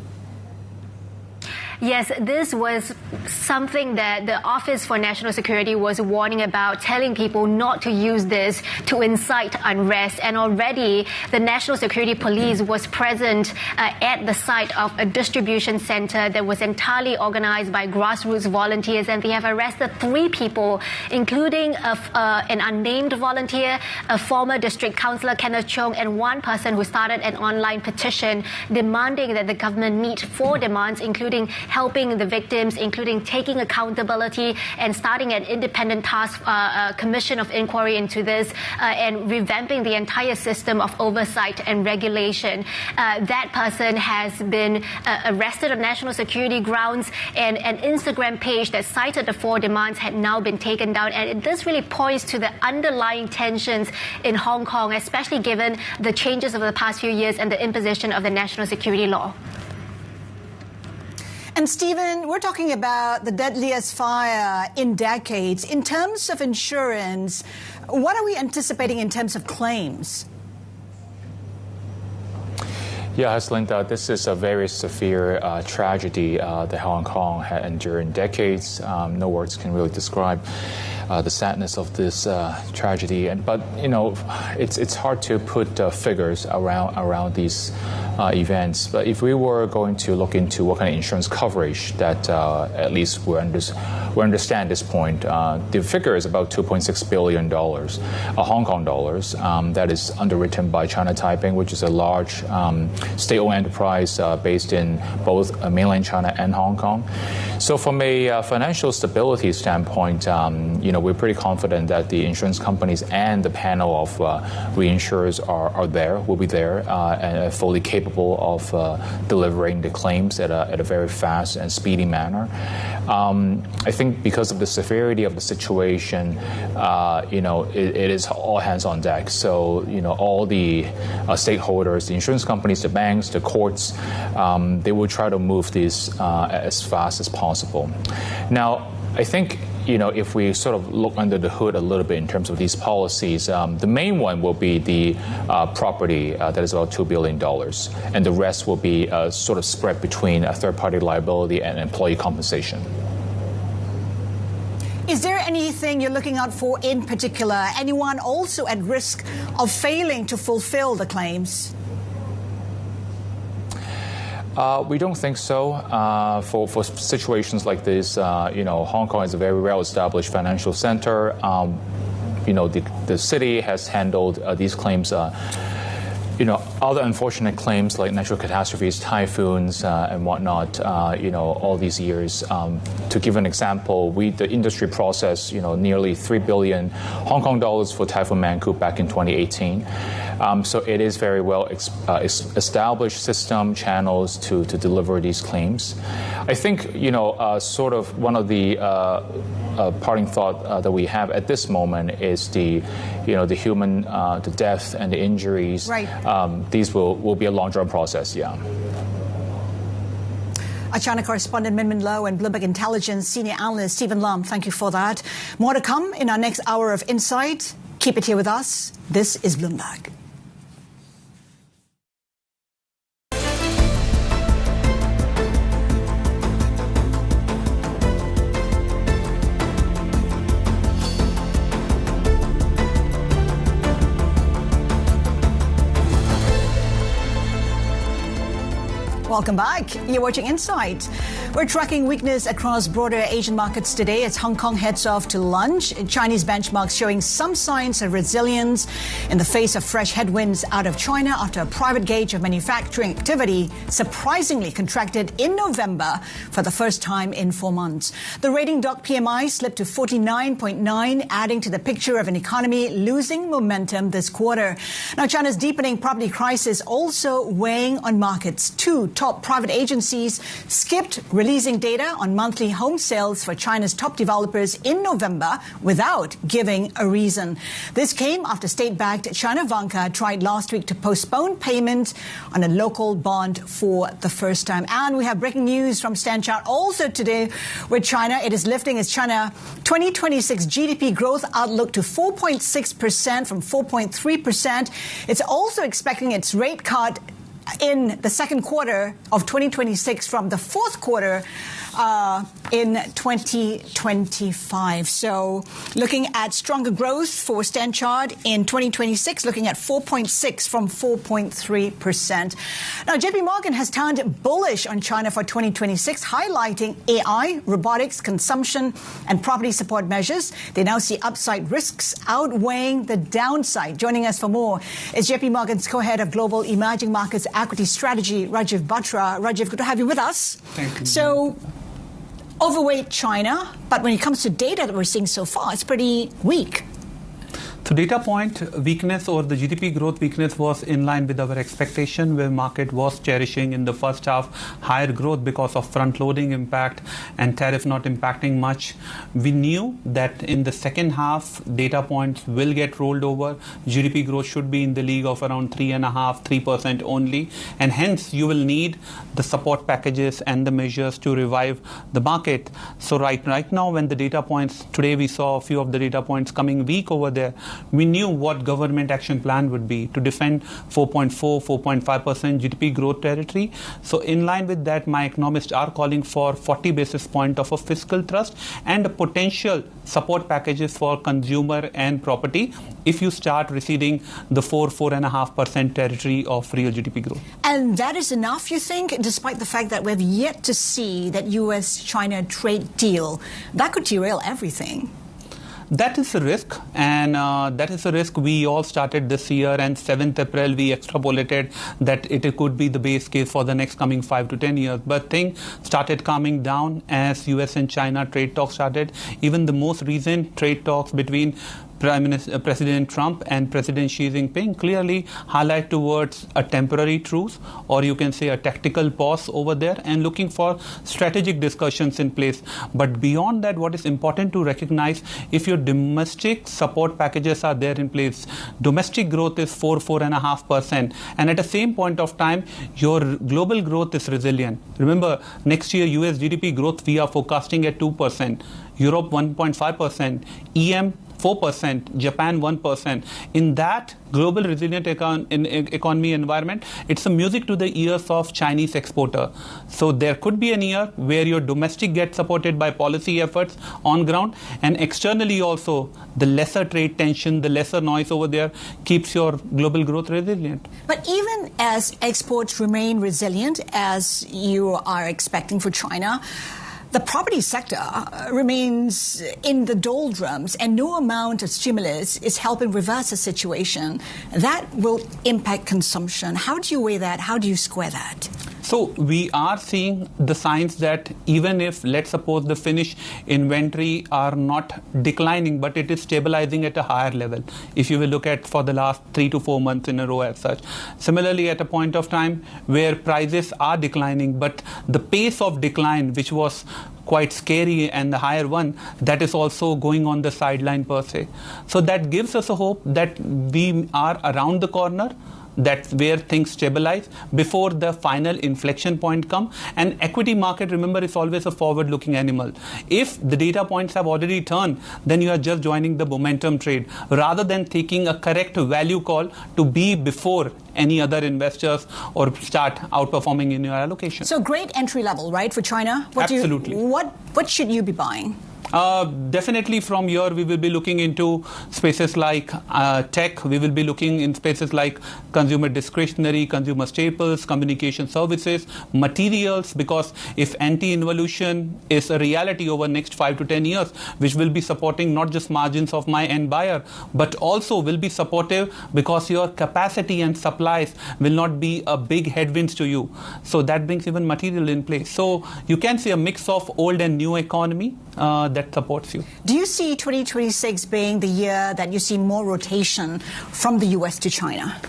Yes, this was something that the Office for National Security was warning about, telling people not to use this to incite unrest. And already the National Security Police was present at the site of a distribution center that was entirely organized by grassroots volunteers. And they have arrested 3 people, including an unnamed volunteer, a former district councillor, Kenneth Cheong, and one person who started an online petition demanding that the government meet 4 demands, including helping the victims, including taking accountability and starting an independent task commission of inquiry into this, and revamping the entire system of oversight and regulation. That person has been arrested on national security grounds, and an Instagram page that cited the 4 demands had now been taken down. And this really points to the underlying tensions in Hong Kong, especially given the changes over the past few years and the imposition of the national security law. And Stephen, we're talking about the deadliest fire in decades. In terms of insurance, what are we anticipating in terms of claims? Yeah, Haslinda, this is a very severe tragedy that Hong Kong had endured in decades. No words can really describe the sadness of this tragedy. But it's hard to put figures around these events. But if we were going to look into what kind of insurance coverage that at least we understand at this point, the figure is about $2.6 billion Hong Kong dollars. That is underwritten by China Taiping, which is a large state-owned enterprise based in both mainland China and Hong Kong. So from a financial stability standpoint, we're pretty confident that the insurance companies and the panel of reinsurers will be there and fully capable of delivering the claims at a very fast and speedy manner. I think because of the severity of the situation, it is all hands on deck. So, all the stakeholders, the insurance companies, the banks, the courts, they will try to move this as fast as possible. Now, I think, if we sort of look under the hood a little bit in terms of these policies, the main one will be the property that is about $2 billion. And the rest will be sort of spread between a third-party liability and employee compensation. Is there anything you're looking out for in particular? Anyone also at risk of failing to fulfill the claims? We don't think so. For situations like this, Hong Kong is a very well-established financial center. The city has handled these claims. Other unfortunate claims like natural catastrophes, typhoons, and whatnot, all these years. To give an example, the industry processed, nearly 3 billion Hong Kong dollars for Typhoon Mangkhut back in 2018. So it is very well established system channels to deliver these claims. I think, sort of one of the parting thought that we have at this moment is the human, the death and the injuries. Right. These will be a long-term process, yeah. Our China correspondent Min Min Lo and Bloomberg Intelligence senior analyst Stephen Lam, thank you for that. More to come in our next hour of Insight. Keep it here with us. This is Bloomberg. Welcome back. You're watching Insight. We're tracking weakness across broader Asian markets today as Hong Kong heads off to lunch. Chinese benchmarks showing some signs of resilience in the face of fresh headwinds out of China after a private gauge of manufacturing activity surprisingly contracted in November for the first time in 4 months. The rating doc PMI slipped to 49.9, adding to the picture of an economy losing momentum this quarter. Now, China's deepening property crisis also weighing on markets. Two top private agencies skipped releasing data on monthly home sales for China's top developers in November without giving a reason. This came after state-backed China Vanke tried last week to postpone payment on a local bond for the first time. And we have breaking news from StanChart also today with China. It is lifting its China 2026 GDP growth outlook to 4.6% from 4.3%. It's also expecting its rate cut in the second quarter of 2026 from the fourth quarter in 2025. So looking at stronger growth for StanChart in 2026, looking at 4.6 from 4.3%. Now, JPMorgan has turned bullish on China for 2026, highlighting AI, robotics, consumption, and property support measures. They now see upside risks outweighing the downside. Joining us for more is JPMorgan's co-head of Global Emerging Markets Equity Strategy, Rajiv Batra. Rajiv, good to have you with us. Thank you. So, overweight China, but when it comes to data that we're seeing so far, it's pretty weak. So data point weakness or the GDP growth weakness was in line with our expectation, where market was cherishing in the first half higher growth because of front-loading impact and tariff not impacting much. We knew that in the second half, data points will get rolled over. GDP growth should be in the league of around 3.5–3% only, and hence you will need the support packages and the measures to revive the market. So right now, when the data points, today we saw a few of the data points coming weak over there, we knew what government action plan would be to defend 4.5% GDP growth territory. So in line with that, my economists are calling for 40 basis point of a fiscal thrust and a potential support packages for consumer and property if you start receding the 4–4.5% territory of real GDP growth. And that is enough, you think, despite the fact that we've yet to see that US-China trade deal? That could derail everything. That is a risk, and that is a risk we all started this year, and 7th April we extrapolated that it could be the base case for the next coming 5 to 10 years. But things started calming down as US and China trade talks started. Even the most recent trade talks between President Trump and President Xi Jinping clearly highlight towards a temporary truce, or you can say a tactical pause over there, and looking for strategic discussions in place. But beyond that, what is important to recognize, if your domestic support packages are there in place, domestic growth is 4–4.5%, and at the same point of time, your global growth is resilient. Remember, next year US GDP growth we are forecasting at 2%, Europe 1.5%, EM 4%, Japan 1%. In that global resilient economy environment, it's a music to the ears of Chinese exporter. So there could be an year where your domestic gets supported by policy efforts on ground, and externally also the lesser trade tension, the lesser noise over there keeps your global growth resilient. But even as exports remain resilient, as you are expecting for China, the property sector remains in the doldrums, and no amount of stimulus is helping reverse the situation. That will impact consumption. How do you weigh that? How do you square that? So we are seeing the signs that even if, let's suppose, the finished inventory are not declining, but it is stabilizing at a higher level, if you will look at for the last 3 to 4 months in a row as such. Similarly, at a point of time where prices are declining, but the pace of decline, which was quite scary and the higher one, that is also going on the sideline per se. So that gives us a hope that we are around the corner. That's where things stabilize before the final inflection point come. And equity market, remember, is always a forward-looking animal. If the data points have already turned, then you are just joining the momentum trade rather than taking a correct value call to be before any other investors or start outperforming in your allocation. So great entry level, right, for China? Absolutely. What should you be buying? Definitely from here we will be looking into spaces like tech. We will be looking in spaces like consumer discretionary, consumer staples, communication services, materials, because if anti-involution is a reality over the next 5 to 10 years, which will be supporting not just margins of my end buyer, but also will be supportive because your capacity and supplies will not be a big headwinds to you. So that brings even material in place. So you can see a mix of old and new economy that supports you. Do you see 2026 being the year that you see more rotation from the US to China?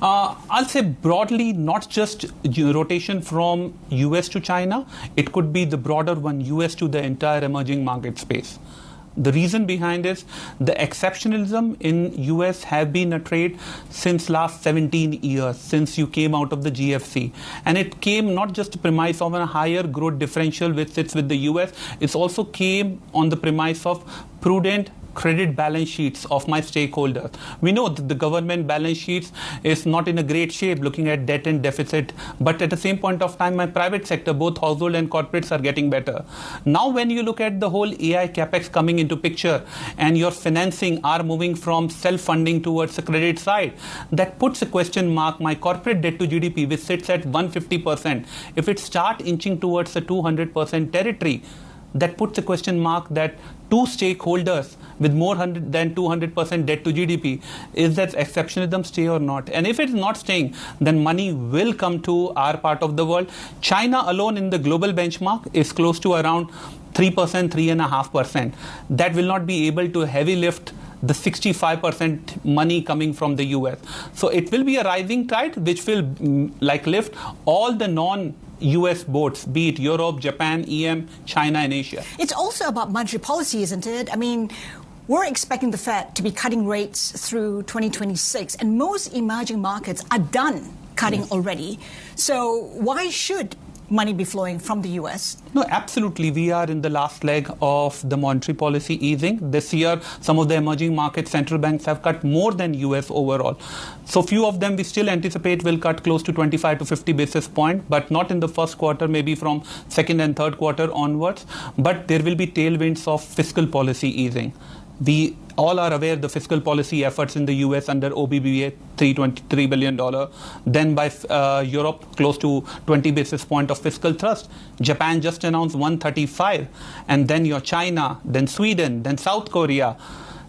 I'll say broadly, not just rotation from US to China. It could be the broader one, US to the entire emerging market space. The reason behind is the exceptionalism in US have been a trade since last 17 years, since you came out of the GFC. And it came not just a premise of a higher growth differential which sits with the US, it also came on the premise of prudent credit balance sheets of my stakeholders. We know that the government balance sheets is not in a great shape looking at debt and deficit, but at the same point of time, my private sector, both household and corporates, are getting better. Now, when you look at the whole AI capex coming into picture and your financing are moving from self-funding towards the credit side, that puts a question mark. My corporate debt to GDP, which sits at 150%, if it start inching towards the 200% territory, that puts a question mark that two stakeholders with more than 200% debt to GDP, is that exceptionalism stay or not? And if it's not staying, then money will come to our part of the world. China alone in the global benchmark is close to around 3%, 3.5%. That will not be able to heavy lift the 65% money coming from the US. So it will be a rising tide which will lift all the non-US boats, be it Europe, Japan, EM, China and Asia. It's also about monetary policy, isn't it? I mean, we're expecting the Fed to be cutting rates through 2026, and most emerging markets are done cutting already. So why should money be flowing from the US? No, absolutely. We are in the last leg of the monetary policy easing. This year, some of the emerging market central banks have cut more than US overall. So few of them we still anticipate will cut close to 25 to 50 basis points, but not in the first quarter, maybe from second and third quarter onwards. But there will be tailwinds of fiscal policy easing. We all are aware the fiscal policy efforts in the US under OBBA, $323 billion. Then by Europe, close to 20 basis point of fiscal thrust. Japan just announced 135. And then your China, then Sweden, then South Korea.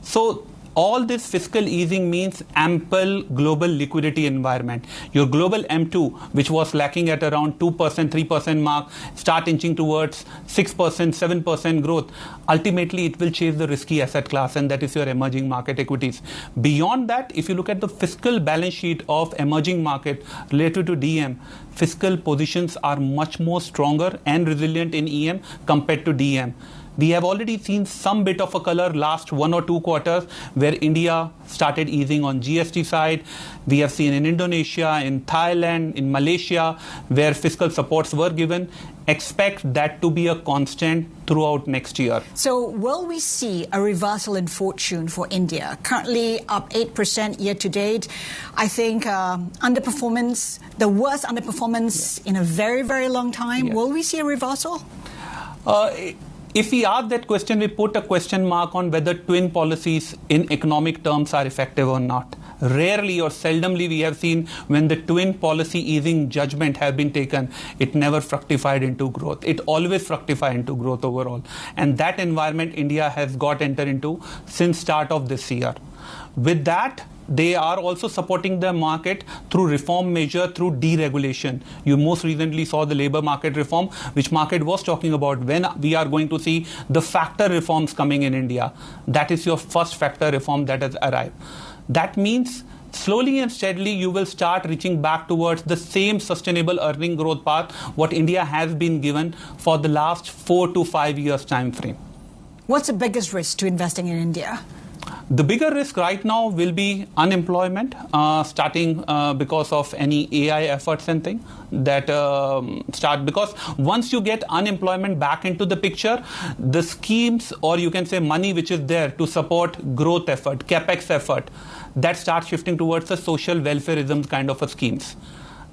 So all this fiscal easing means ample global liquidity environment. Your global M2, which was lacking at around 2%, 3% mark, start inching towards 6%, 7% growth. Ultimately, it will chase the risky asset class, and that is your emerging market equities. Beyond that, if you look at the fiscal balance sheet of emerging market related to DM, fiscal positions are much more stronger and resilient in EM compared to DM. We have already seen some bit of a color last 1 or 2 quarters where India started easing on GST side. We have seen in Indonesia, in Thailand, in Malaysia, where fiscal supports were given. Expect that to be a constant throughout next year. So will we see a reversal in fortune for India? Currently up 8% year to date. I think underperformance, the worst underperformance in a very, very long time. Yeah. Will we see a reversal? If we ask that question, we put a question mark on whether twin policies in economic terms are effective or not. Rarely or seldomly we have seen when the twin policy easing judgment have been taken, it never fructified into growth. It always fructified into growth overall. And that environment India has got entered into since start of this year. With that, they are also supporting the market through reform measure, through deregulation. You most recently saw the labor market reform, which market was talking about when we are going to see the factor reforms coming in India. That is your first factor reform that has arrived. That means slowly and steadily you will start reaching back towards the same sustainable earning growth path what India has been given for the last 4 to 5 years time frame. What's the biggest risk to investing in India? The bigger risk right now will be unemployment, starting because of any AI efforts and things that start. Because once you get unemployment back into the picture, the schemes, or you can say money which is there to support growth effort, capex effort, that starts shifting towards the social welfareism kind of a schemes.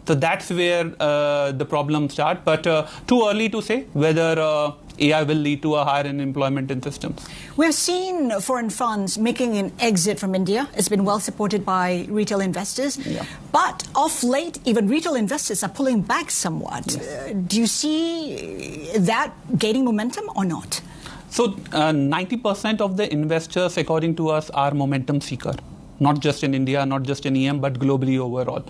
So that's where the problem starts. But too early to say whether AI will lead to a higher unemployment in systems. We've seen foreign funds making an exit from India. It's been well supported by retail investors. Yeah. But of late, even retail investors are pulling back somewhat. Yes. Do you see that gaining momentum or not? So 90% of the investors, according to us, are momentum seeker. Not just in India, not just in EM, but globally overall.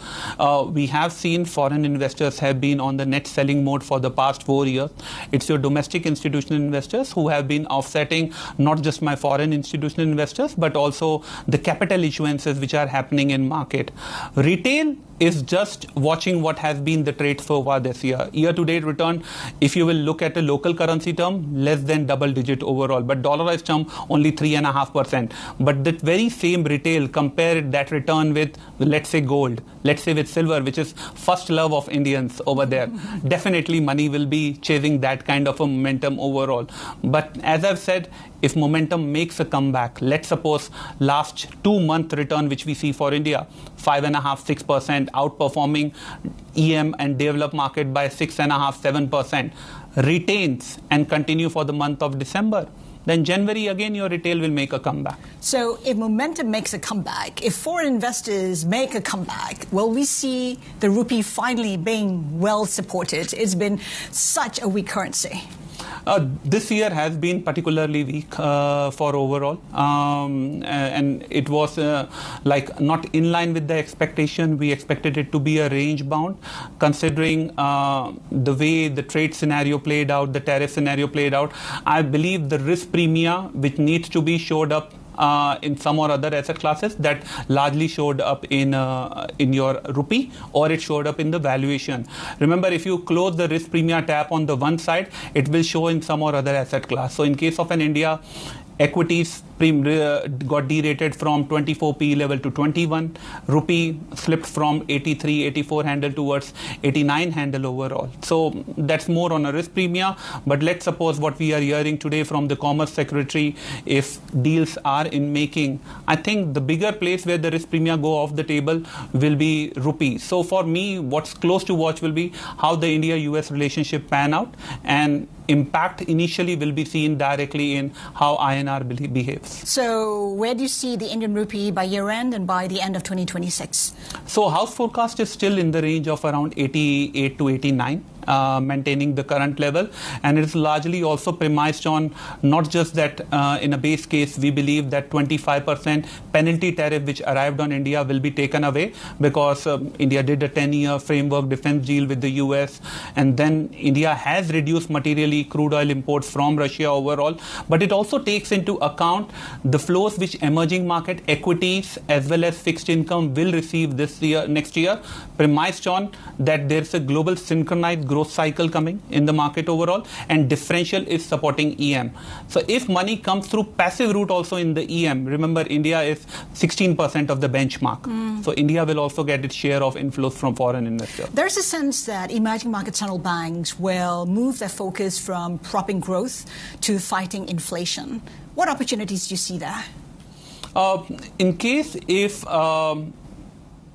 We have seen foreign investors have been on the net selling mode for the past 4 years. It's your domestic institutional investors who have been offsetting not just my foreign institutional investors, but also the capital issuances which are happening in market. Retail is just watching what has been the trade so far this year. Year-to-date return, if you will look at a local currency term, less than double-digit overall, but dollarized term, only 3.5%. But that very same retail, compare that return with, let's say, gold, let's say with silver, which is first love of Indians over there. Definitely money will be chasing that kind of a momentum overall. But as I've said, if momentum makes a comeback, let's suppose last 2-month return which we see for India, 5.5–6%, outperforming EM and developed market by 6.5–7%, retains and continue for the month of December, then January again your retail will make a comeback. So if momentum makes a comeback, if foreign investors make a comeback, will we see the rupee finally being well supported? It's been such a weak currency. This year has been particularly weak for overall, and it was like not in line with the expectation. We expected it to be a range bound, considering the way the trade scenario played out, the tariff scenario played out. I believe the risk premia which needs to be showed up in some or other asset classes, that largely showed up in your rupee, or it showed up in the valuation. Remember, if you close the risk premia tab on the one side, it will show in some or other asset class. So in case of an India, equities got derated from 24p level to 21. Rupee slipped from 83, 84 handle towards 89 handle overall. So that's more on a risk premia. But let's suppose what we are hearing today from the Commerce Secretary, if deals are in making, I think the bigger place where the risk premia go off the table will be rupee. So for me, what's close to watch will be how the India-US relationship pan out, and impact initially will be seen directly in how INR behaves. So where do you see the Indian rupee by year-end and by the end of 2026? So house forecast is still in the range of around 88 to 89. Maintaining the current level, and it is largely also premised on not just that in a base case we believe that 25% penalty tariff which arrived on India will be taken away, because India did a 10-year framework defense deal with the US, and then India has reduced materially crude oil imports from Russia overall. But it also takes into account the flows which emerging market equities as well as fixed income will receive this year, next year, premised on that there's a global synchronized growth cycle coming in the market overall, and differential is supporting EM. So if money comes through passive route also in the EM, remember India is 16% of the benchmark. So India will also get its share of inflows from foreign investors. There's a sense that emerging market central banks will move their focus from propping growth to fighting inflation. What opportunities do you see there? In case if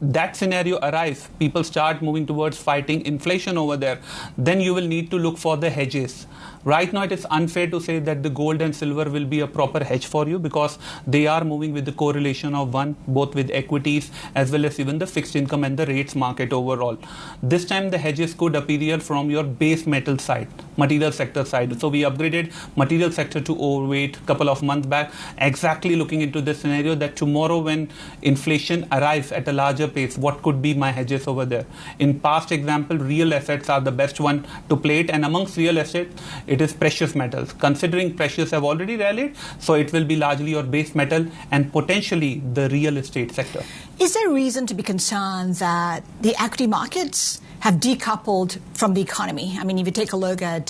that scenario arrives, people start moving towards fighting inflation over there, then you will need to look for the hedges. Right now, it is unfair to say that the gold and silver will be a proper hedge for you, because they are moving with the correlation of one, both with equities as well as even the fixed income and the rates market overall. This time, the hedges could appear from your base metal side, material sector side. So we upgraded material sector to overweight a couple of months back, exactly looking into the scenario that tomorrow when inflation arrives at a larger pace, what could be my hedges over there? In past example, real assets are the best one to play it, and amongst real assets, it is precious metals. Considering precious have already rallied, so it will be largely your base metal and potentially the real estate sector. Is there reason to be concerned that the equity markets have decoupled from the economy? I mean, if you take a look at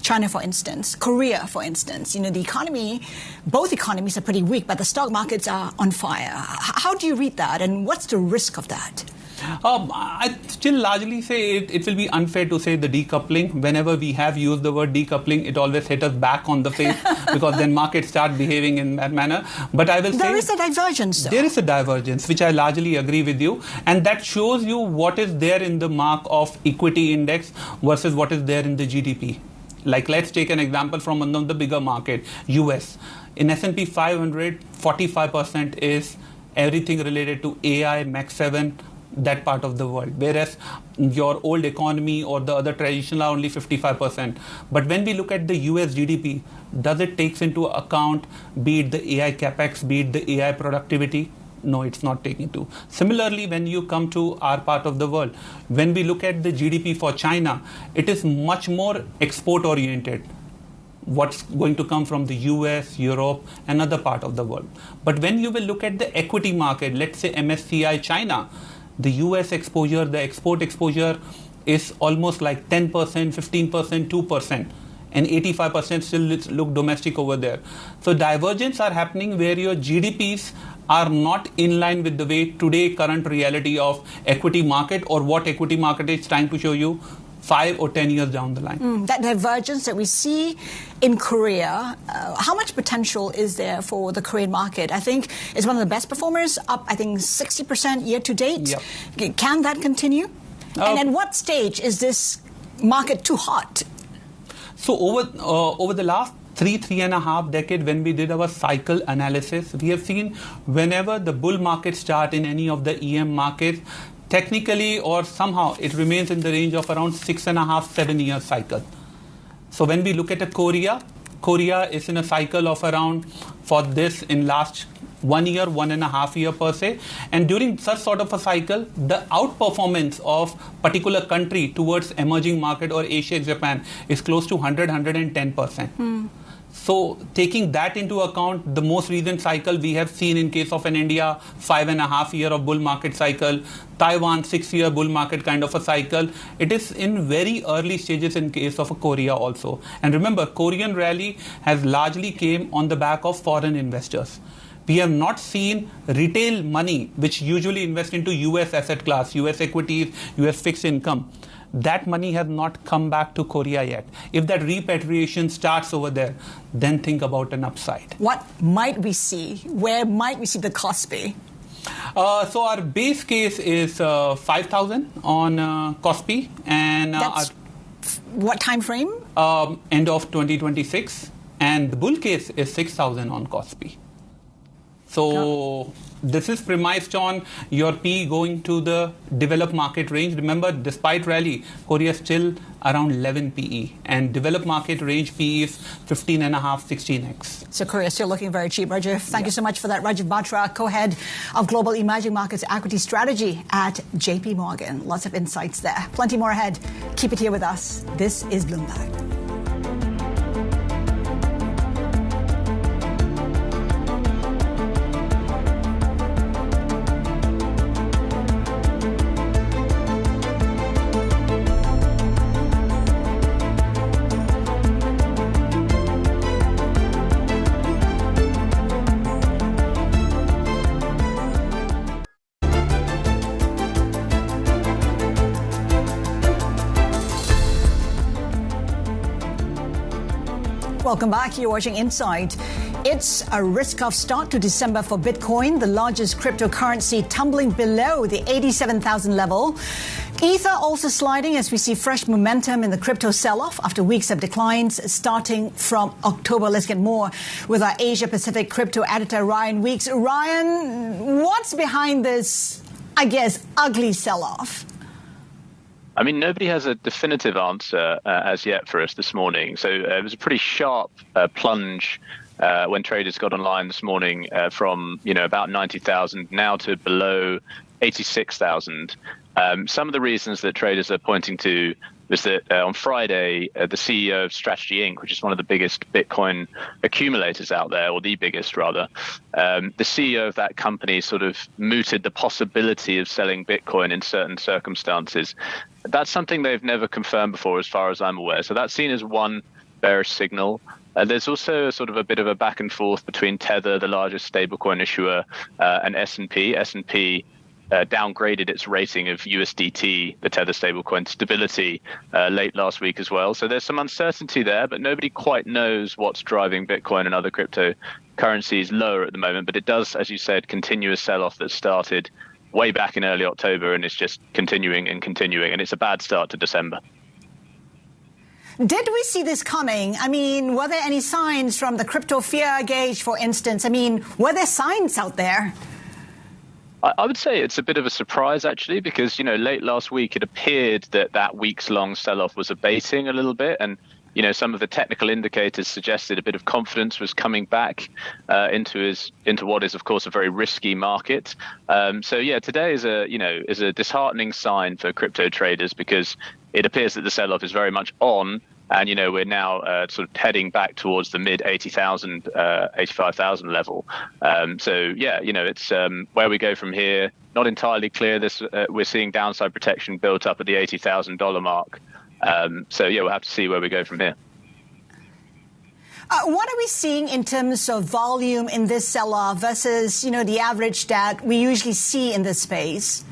China, for instance, Korea, for instance, the economy, both economies are pretty weak, but the stock markets are on fire. How do you read that, and what's the risk of that? I still largely say it will be unfair to say the decoupling. Whenever we have used the word decoupling, it always hit us back on the face, because then markets start behaving in that manner. But I will say there is a divergence, though. There is a divergence, which I largely agree with you, and that shows you what is there in the mark of equity index versus what is there in the GDP. Like let's take an example from one of the bigger market, US. In S&P 500, 45% is everything related to AI, Mach 7, that part of the world, whereas your old economy or the other traditional are only 55%. But when we look at the US GDP, does it takes into account be it the AI capex, be it the AI productivity? No, it's not taking into. Similarly, when you come to our part of the world, when we look at the GDP for China, it is much more export oriented. What's going to come from the US, Europe, and other part of the world. But when you will look at the equity market, let's say MSCI China, the US exposure, the export exposure is almost like 10%, 15%, 2%, and 85% still look domestic over there. So divergence are happening where your GDPs are not in line with the way today current reality of equity market or what equity market is trying to show you 5 or 10 years down the line. That divergence that we see in Korea, how much potential is there for the Korean market? I think it's one of the best performers, up I think 60% year to date. Yep. Can that continue? And at what stage is this market too hot? So over the last three and a half decade, when we did our cycle analysis, we have seen whenever the bull market start in any of the EM markets, technically or somehow it remains in the range of around 6.5, 7 year cycle. So when we look at Korea is in a cycle of around, for this in last 1 year, 1.5 year per se. And during such sort of a cycle, the outperformance of particular country towards emerging market or Asia, Japan is close to 110%. So taking that into account, the most recent cycle we have seen in case of an India, 5.5 year of bull market cycle, Taiwan 6 year bull market kind of a cycle. It is in very early stages in case of Korea also. And remember, Korean rally has largely came on the back of foreign investors. We have not seen retail money, which usually invest into US asset class, US equities, US fixed income. That money has not come back to Korea yet. If that repatriation starts over there, then think about an upside. What might we see? Where might we see the cost be? So our base case is 5,000 on Kospi, and what time frame? End of 2026, and the bull case is 6,000 on Kospi. So this is premised on your P going to the developed market range. Remember, despite rally, Korea is still around 11 PE, and developed market range PE is 15.5, 16x. So Korea is still looking very cheap. Rajiv, thank you so much for that. Rajiv Batra, co-head of Global Emerging Markets Equity Strategy at JPMorgan. Lots of insights there. Plenty more ahead. Keep it here with us. This is Bloomberg. Welcome back. You're watching Insight. It's a risk-off start to December for Bitcoin, the largest cryptocurrency tumbling below the 87,000 level. Ether also sliding as we see fresh momentum in the crypto sell-off after weeks of declines starting from October. Let's get more with our Asia-Pacific crypto editor, Ryan Weeks. Ryan, what's behind this, I guess, ugly sell-off? I mean, nobody has a definitive answer as yet for us this morning. So it was a pretty sharp plunge when traders got online this morning from, about 90,000 now to below 86,000. Some of the reasons that traders are pointing to was that on Friday, the CEO of Strategy Inc., which is one of the biggest Bitcoin accumulators out there, or the biggest rather, the CEO of that company sort of mooted the possibility of selling Bitcoin in certain circumstances. That's something they've never confirmed before, as far as I'm aware. So that's seen as one bearish signal. There's also sort of a bit of a back and forth between Tether, the largest stablecoin issuer, and S&P. S&P downgraded its rating of USDT, the Tether stablecoin, stability late last week as well. So there's some uncertainty there, but nobody quite knows what's driving Bitcoin and other cryptocurrencies lower at the moment. But it does, as you said, continue a sell-off that started way back in early October, and it's just continuing and continuing, and it's a bad start to December. Did we see this coming? I mean, were there any signs from the crypto fear gauge, for instance? I mean, were there signs out there? I would say it's a bit of a surprise, actually, because, late last week, it appeared that weeks-long sell-off was abating a little bit. And, some of the technical indicators suggested a bit of confidence was coming back into what is, of course, a very risky market. Today is a disheartening sign for crypto traders because it appears that the sell-off is very much on. And, we're now sort of heading back towards the mid 80,000, 85,000 level. It's where we go from here. Not entirely clear. We're seeing downside protection built up at the $80,000 mark. We'll have to see where we go from here. What are we seeing in terms of volume in this sell-off versus, the average that we usually see in this space?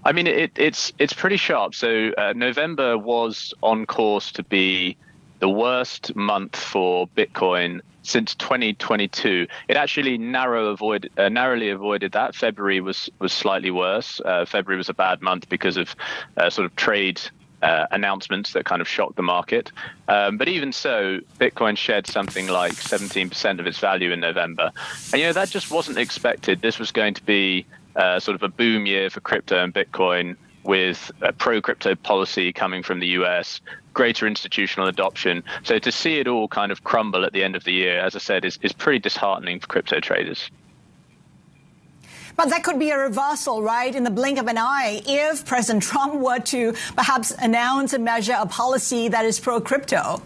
I mean, it's pretty sharp. So November was on course to be the worst month for Bitcoin since 2022. It actually narrowly avoided that. February was slightly worse. February was a bad month because of sort of trade announcements that kind of shocked the market. But even so, Bitcoin shed something like 17% of its value in November. And, that just wasn't expected. This was going to be sort of a boom year for crypto and Bitcoin with pro-crypto policy coming from the US, greater institutional adoption. So to see it all kind of crumble at the end of the year, as I said, is pretty disheartening for crypto traders. But that could be a reversal, right, in the blink of an eye, if President Trump were to perhaps announce a measure, a policy that is pro-crypto.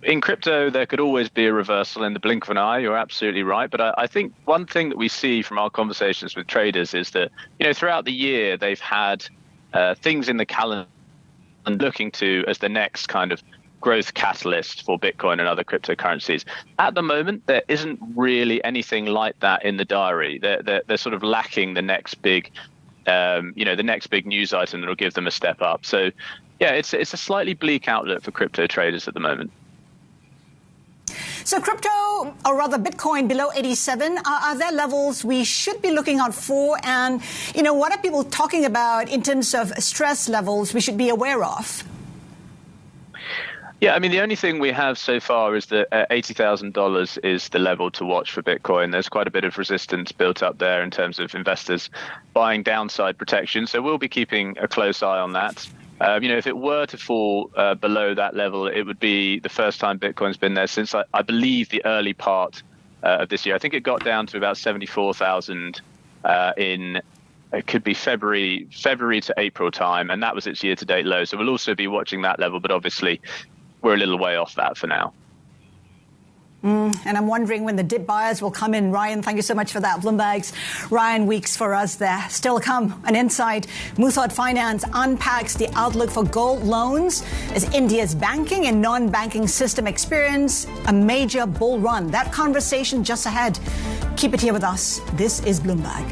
In crypto, there could always be a reversal in the blink of an eye. You're absolutely right. But I think one thing that we see from our conversations with traders is that, throughout the year, they've had things in the calendar and looking to as the next kind of growth catalyst for Bitcoin and other cryptocurrencies. At the moment, there isn't really anything like that in the diary. They're sort of lacking the next big, the next big news item that will give them a step up. So, it's a slightly bleak outlook for crypto traders at the moment. So crypto, or rather Bitcoin, below 87, are there levels we should be looking out for? And, what are people talking about in terms of stress levels we should be aware of? Yeah, I mean, the only thing we have so far is that $80,000 is the level to watch for Bitcoin. There's quite a bit of resistance built up there in terms of investors buying downside protection. So we'll be keeping a close eye on that. If it were to fall below that level, it would be the first time Bitcoin's been there since, I believe, the early part of this year. I think it got down to about 74,000 it could be February to April time, and that was its year-to-date low. So we'll also be watching that level, but obviously we're a little way off that for now. And I'm wondering when the dip buyers will come in. Ryan, thank you so much for that. Bloomberg's Ryan Weeks for us there. Still to come, an insight. Muthoot Finance unpacks the outlook for gold loans as India's banking and non-banking system experience a major bull run. That conversation just ahead. Keep it here with us. This is Bloomberg.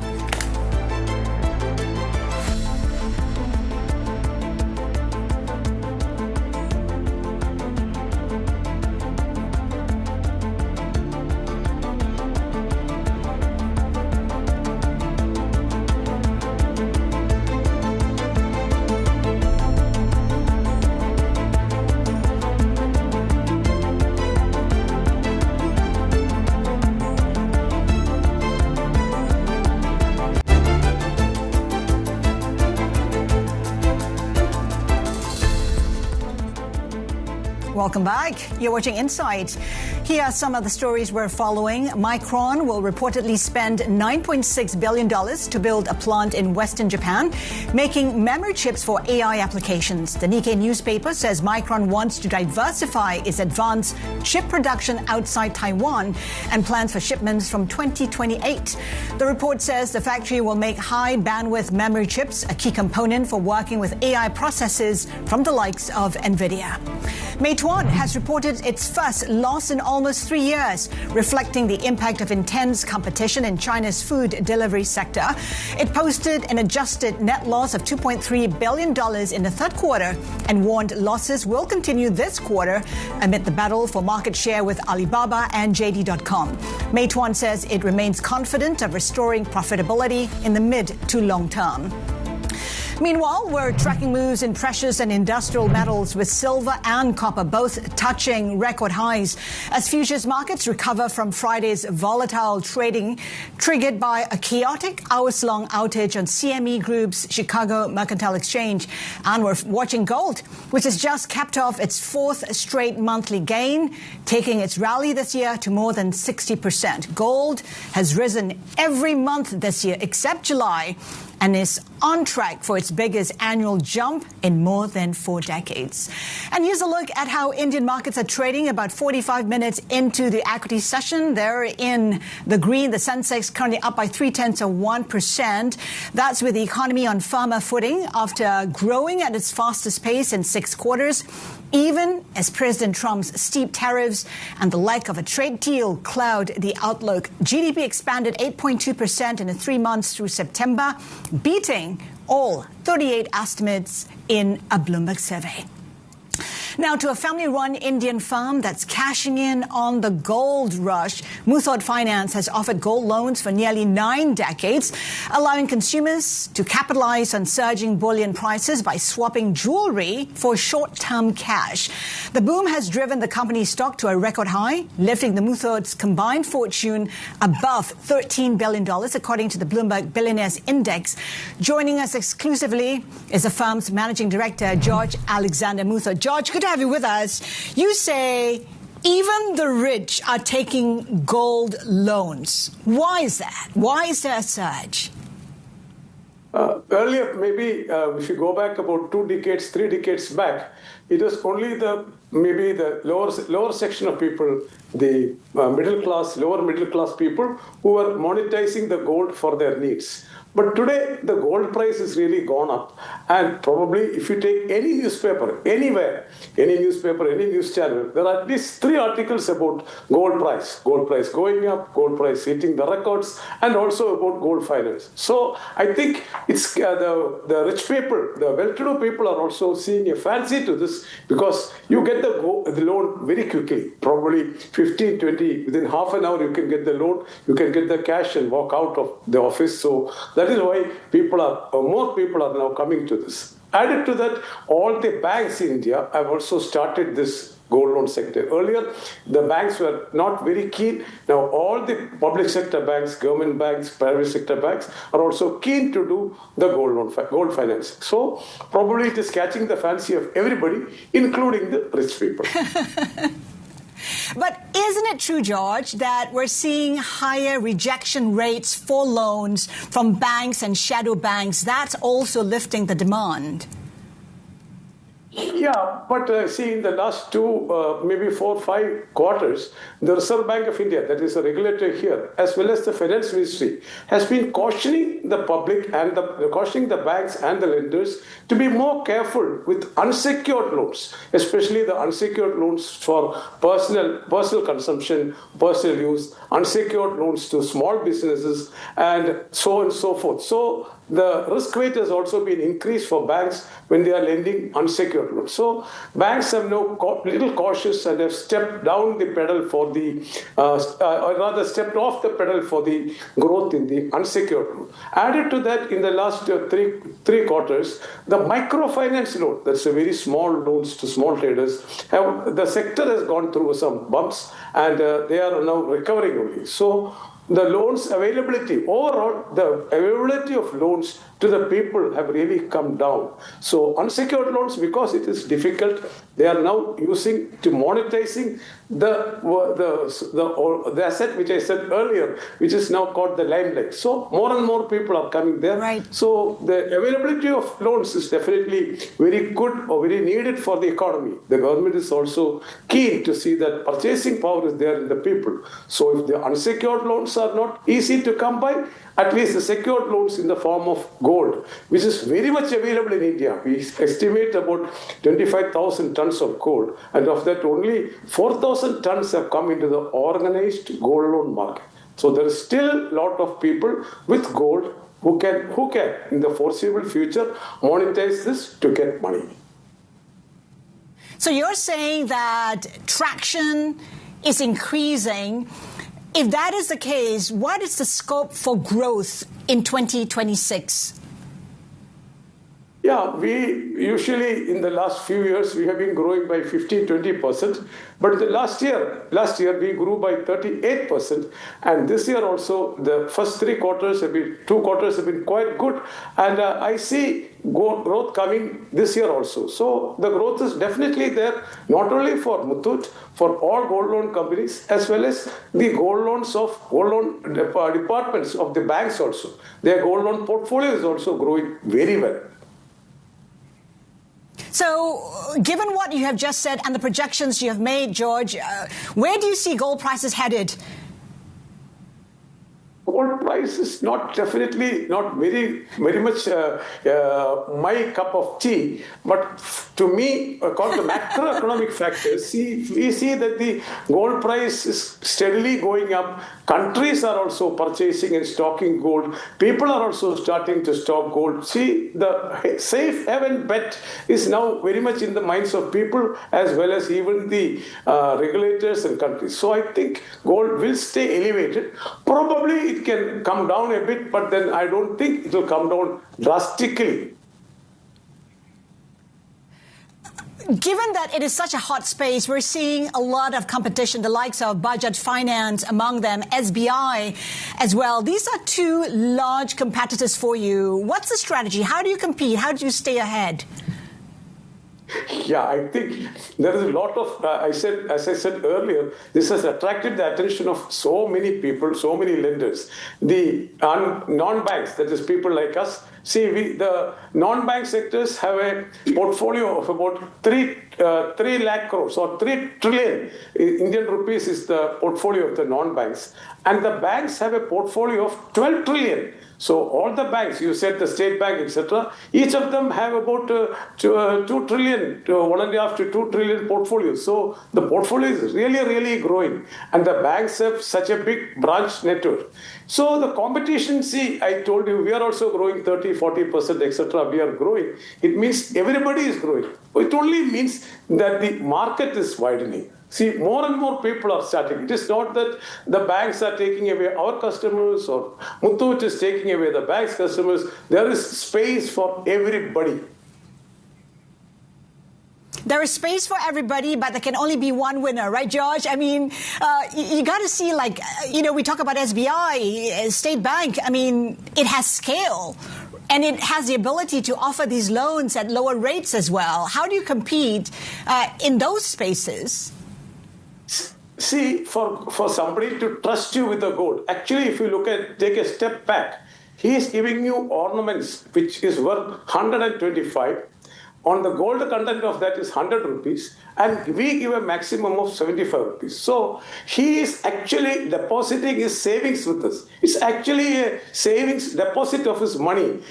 Welcome back. You're watching Insight. Here are some of the stories we're following. Micron will reportedly spend $9.6 billion to build a plant in Western Japan, making memory chips for AI applications. The Nikkei newspaper says Micron wants to diversify its advanced chip production outside Taiwan and plans for shipments from 2028. The report says the factory will make high bandwidth memory chips, a key component for working with AI processors from the likes of NVIDIA. Meituan has reported its first loss in almost 3 years, reflecting the impact of intense competition in China's food delivery sector. It posted an adjusted net loss of $2.3 billion in the third quarter and warned losses will continue this quarter amid the battle for market share with Alibaba and JD.com. Meituan says it remains confident of restoring profitability in the mid to long term. Meanwhile, we're tracking moves in precious and industrial metals with silver and copper both touching record highs as futures markets recover from Friday's volatile trading triggered by a chaotic hours-long outage on CME Group's Chicago Mercantile Exchange. And we're watching gold, which has just capped off its fourth straight monthly gain, taking its rally this year to more than 60%. Gold has risen every month this year except July and is on track for its biggest annual jump in more than 4 decades. And here's a look at how Indian markets are trading about 45 minutes into the equity session. They're in the green. The Sensex currently up by 0.3%. That's with the economy on firmer footing after growing at its fastest pace in 6 quarters, even as President Trump's steep tariffs and the lack of a trade deal cloud the outlook. GDP expanded 8.2% in the 3 months through September, beating all 38 estimates in a Bloomberg survey. Now to a family-run Indian firm that's cashing in on the gold rush. Muthoot Finance has offered gold loans for nearly 9 decades, allowing consumers to capitalize on surging bullion prices by swapping jewelry for short-term cash. The boom has driven the company's stock to a record high, lifting the Muthoot's combined fortune above $13 billion, according to the Bloomberg Billionaires Index. Joining us exclusively is the firm's managing director, George Alexander Muthoot. George, good to have you with us. You say even the rich are taking gold loans. Why is that? Why is there a surge? Earlier, maybe if you go back about 2 decades, 3 decades back, it was only the lower section of people, the middle class, lower middle class people who were monetizing the gold for their needs. But today, the gold price has really gone up. And probably if you take any newspaper, anywhere, any newspaper, any news channel, there are at least 3 articles about gold price. Gold price going up, gold price hitting the records, and also about gold finance. So I think it's the rich people, the well-to-do people are also seeing a fancy to this because you get the loan very quickly, probably 15, 20, within half an hour you can get the loan, you can get the cash and walk out of the office. So that is why more people are now coming to this. Added to that, all the banks in India have also started this gold loan sector. Earlier, the banks were not very keen. Now, all the public sector banks, government banks, private sector banks are also keen to do the gold finance. So, probably it is catching the fancy of everybody, including the rich people. But isn't it true, George, that we're seeing higher rejection rates for loans from banks and shadow banks? That's also lifting the demand. Yeah, but see, in the last 2, maybe 4 or 5 quarters, the Reserve Bank of India, that is a regulator here, as well as the Finance Ministry, has been cautioning the public and cautioning the banks and the lenders to be more careful with unsecured loans, especially the unsecured loans for personal consumption, personal use, unsecured loans to small businesses, and so on and so forth. So the risk weight has also been increased for banks when they are lending unsecured loans. So banks have now got a little cautious and have stepped down the pedal for the, or rather stepped off the pedal for the growth in the unsecured loan. Added to that, in the last three quarters, the microfinance loan, that's a very small loans to small traders, the sector has gone through some bumps and they are now recovering only. So the loans availability, overall, the availability of loans to the people have really come down. So unsecured loans, because it is difficult, they are now using to monetizing the asset which I said earlier, which is now called the limelight. So more and more people are coming there. Right. So the availability of loans is definitely very good or very needed for the economy. The government is also keen to see that purchasing power is there in the people. So if the unsecured loans are not easy to come by, at least the secured loans in the form of gold, which is very much available in India. We estimate about 25,000 tons of gold, and of that only 4,000 tons have come into the organized gold loan market. So there is still a lot of people with gold who can in the foreseeable future monetize this to get money. So you're saying that traction is increasing. If that is the case, what is the scope for growth in 2026? Yeah, we usually in the last few years we have been growing by 15-20%, but the last year we grew by 38%, and this year also the first 2 quarters have been quite good, and I see growth coming this year also. So the growth is definitely there, not only for Muthoot, for all gold loan companies, as well as the gold loan departments of the banks also. Their gold loan portfolio is also growing very well. So, given what you have just said and the projections you have made, George, where do you see gold prices headed? Gold price is definitely not very much my cup of tea. But to me, according to macroeconomic factors, we see that the gold price is steadily going up. Countries are also purchasing and stocking gold. People are also starting to stock gold. See, the safe haven bet is now very much in the minds of people as well as even the regulators and countries. So I think gold will stay elevated. Probably it can come down a bit, but then I don't think it will come down drastically. Given that it is such a hot space, we're seeing a lot of competition, the likes of Bajaj Finance, among them SBI as well. These are two large competitors for you. What's the strategy? How do you compete? How do you stay ahead? Yeah, I think there is a lot of, as I said earlier, this has attracted the attention of so many people, so many lenders. The non-banks, that is people like us, the non-bank sectors have a portfolio of about 3 lakh crores or 3 trillion Indian rupees is the portfolio of the non-banks. And the banks have a portfolio of 12 trillion. So all the banks, you said the State Bank, etc., each of them have about 2 trillion, 1.5 to 2 trillion portfolios. So the portfolio is really growing. And the banks have such a big branch network. So the competition, I told you, we are also growing 30, 40%, etc. We are growing. It means everybody is growing. It only means that the market is widening. See, more and more people are starting. It is not that the banks are taking away our customers or Muthoot is taking away the bank's customers. There is space for everybody. There is space for everybody, but there can only be one winner, right, George? I mean, you got to see, we talk about SBI, State Bank. I mean, it has scale. And it has the ability to offer these loans at lower rates as well. How do you compete in those spaces? See, for somebody to trust you with the gold, actually, if you take a step back, he is giving you ornaments which is worth 125. On the gold content of that is 100 rupees, and we give a maximum of 75 rupees. So he is actually depositing his savings with us. It's actually a savings deposit of his money.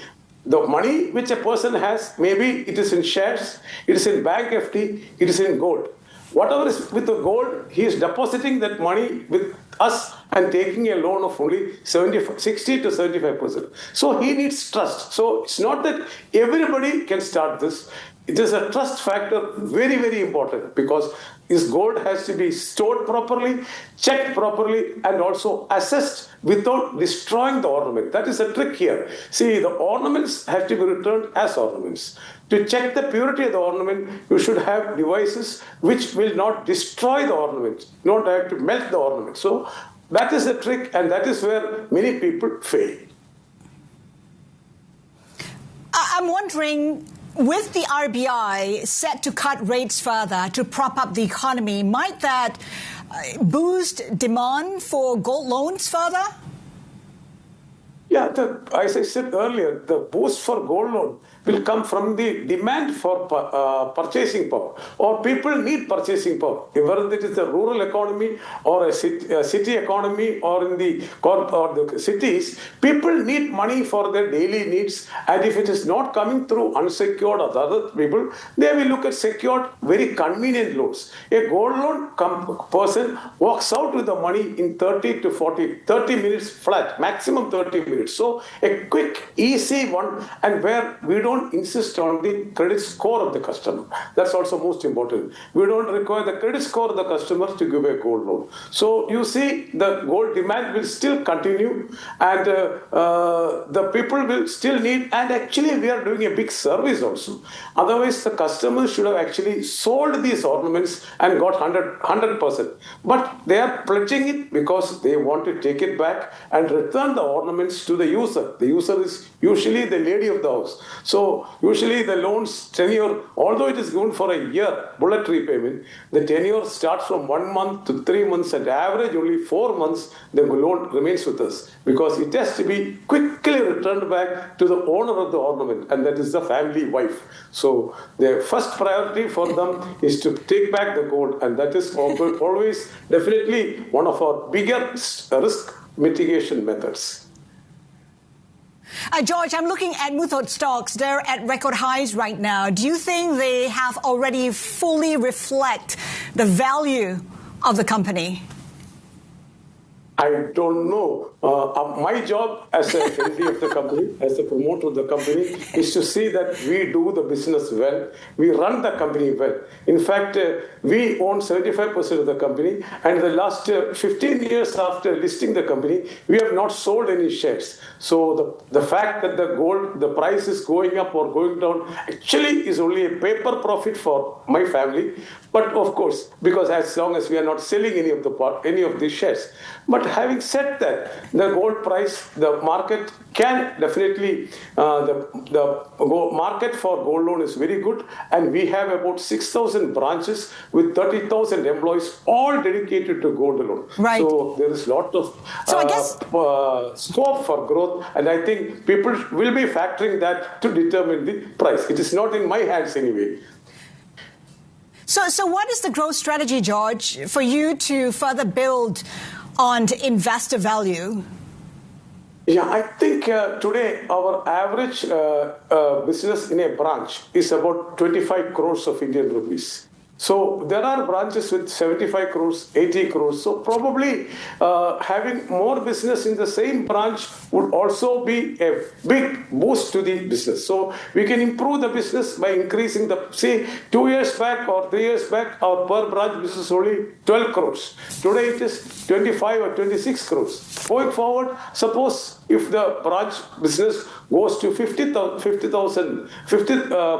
The money which a person has, maybe it is in shares, it is in bank FD, it is in gold. Whatever is with the gold, he is depositing that money with us and taking a loan of only 60 to 75%. So he needs trust. So it's not that everybody can start this. It is a trust factor, very important, because his gold has to be stored properly, checked properly, and also assessed without destroying the ornament. That is the trick here. See, the ornaments have to be returned as ornaments. To check the purity of the ornament, you should have devices which will not destroy the ornament, not have to melt the ornament. So that is the trick, and that is where many people fail. I'm wondering, with the RBI set to cut rates further to prop up the economy, might that boost demand for gold loans further? Yeah, as I said earlier, the boost for gold loan will come from the demand for purchasing power, or people need purchasing power, whether it is a rural economy or a city economy or in the cities. People need money for their daily needs, and if it is not coming through unsecured or other people, they will look at secured, very convenient loans. A gold loan person walks out with the money in 30 minutes flat, maximum 30 minutes. So a quick, easy one, and where we don't insist on the credit score of the customer. That's also most important. We don't require the credit score of the customers to give a gold loan. So you see the gold demand will still continue, and the people will still need, and actually we are doing a big service also. Otherwise, the customers should have actually sold these ornaments and got 100%. But they are pledging it because they want to take it back and return the ornaments to the user. The user is usually the lady of the house. So usually the loan's tenure, although it is given for a year, bullet repayment, the tenure starts from 1 month to 3 months, and average only 4 months, the loan remains with us because it has to be quickly returned back to the owner of the ornament, and that is the family wife. So the first priority for them is to take back the gold, and that is always definitely one of our biggest risk mitigation methods. George, I'm looking at Muthoot stocks. They're at record highs right now. Do you think they have already fully reflect the value of the company? I don't know. My job as a MD of the company, as a promoter of the company, is to see that we do the business well. We run the company well. In fact, we own 75% of the company, and in the last 15 years after listing the company, we have not sold any shares. So the fact that the price is going up or going down actually is only a paper profit for my family. But of course, because as long as we are not selling any of these shares. But having said that, the gold price, the market can definitely, the market for gold loan is very good, and we have about 6,000 branches with 30,000 employees, all dedicated to gold loan. Right. So there is a lot of scope for growth, and I think people will be factoring that to determine the price. It is not in my hands anyway. So what is the growth strategy, George, for you to further build on investor value? Yeah, I think today our average business in a branch is about 25 crores of Indian rupees. So there are branches with 75 crores, 80 crores. So probably having more business in the same branch would also be a big boost to the business. So we can improve the business by increasing say 2 years back or 3 years back, our per branch business is only 12 crores. Today it is 25 or 26 crores. Going forward, suppose if the branch business goes to 50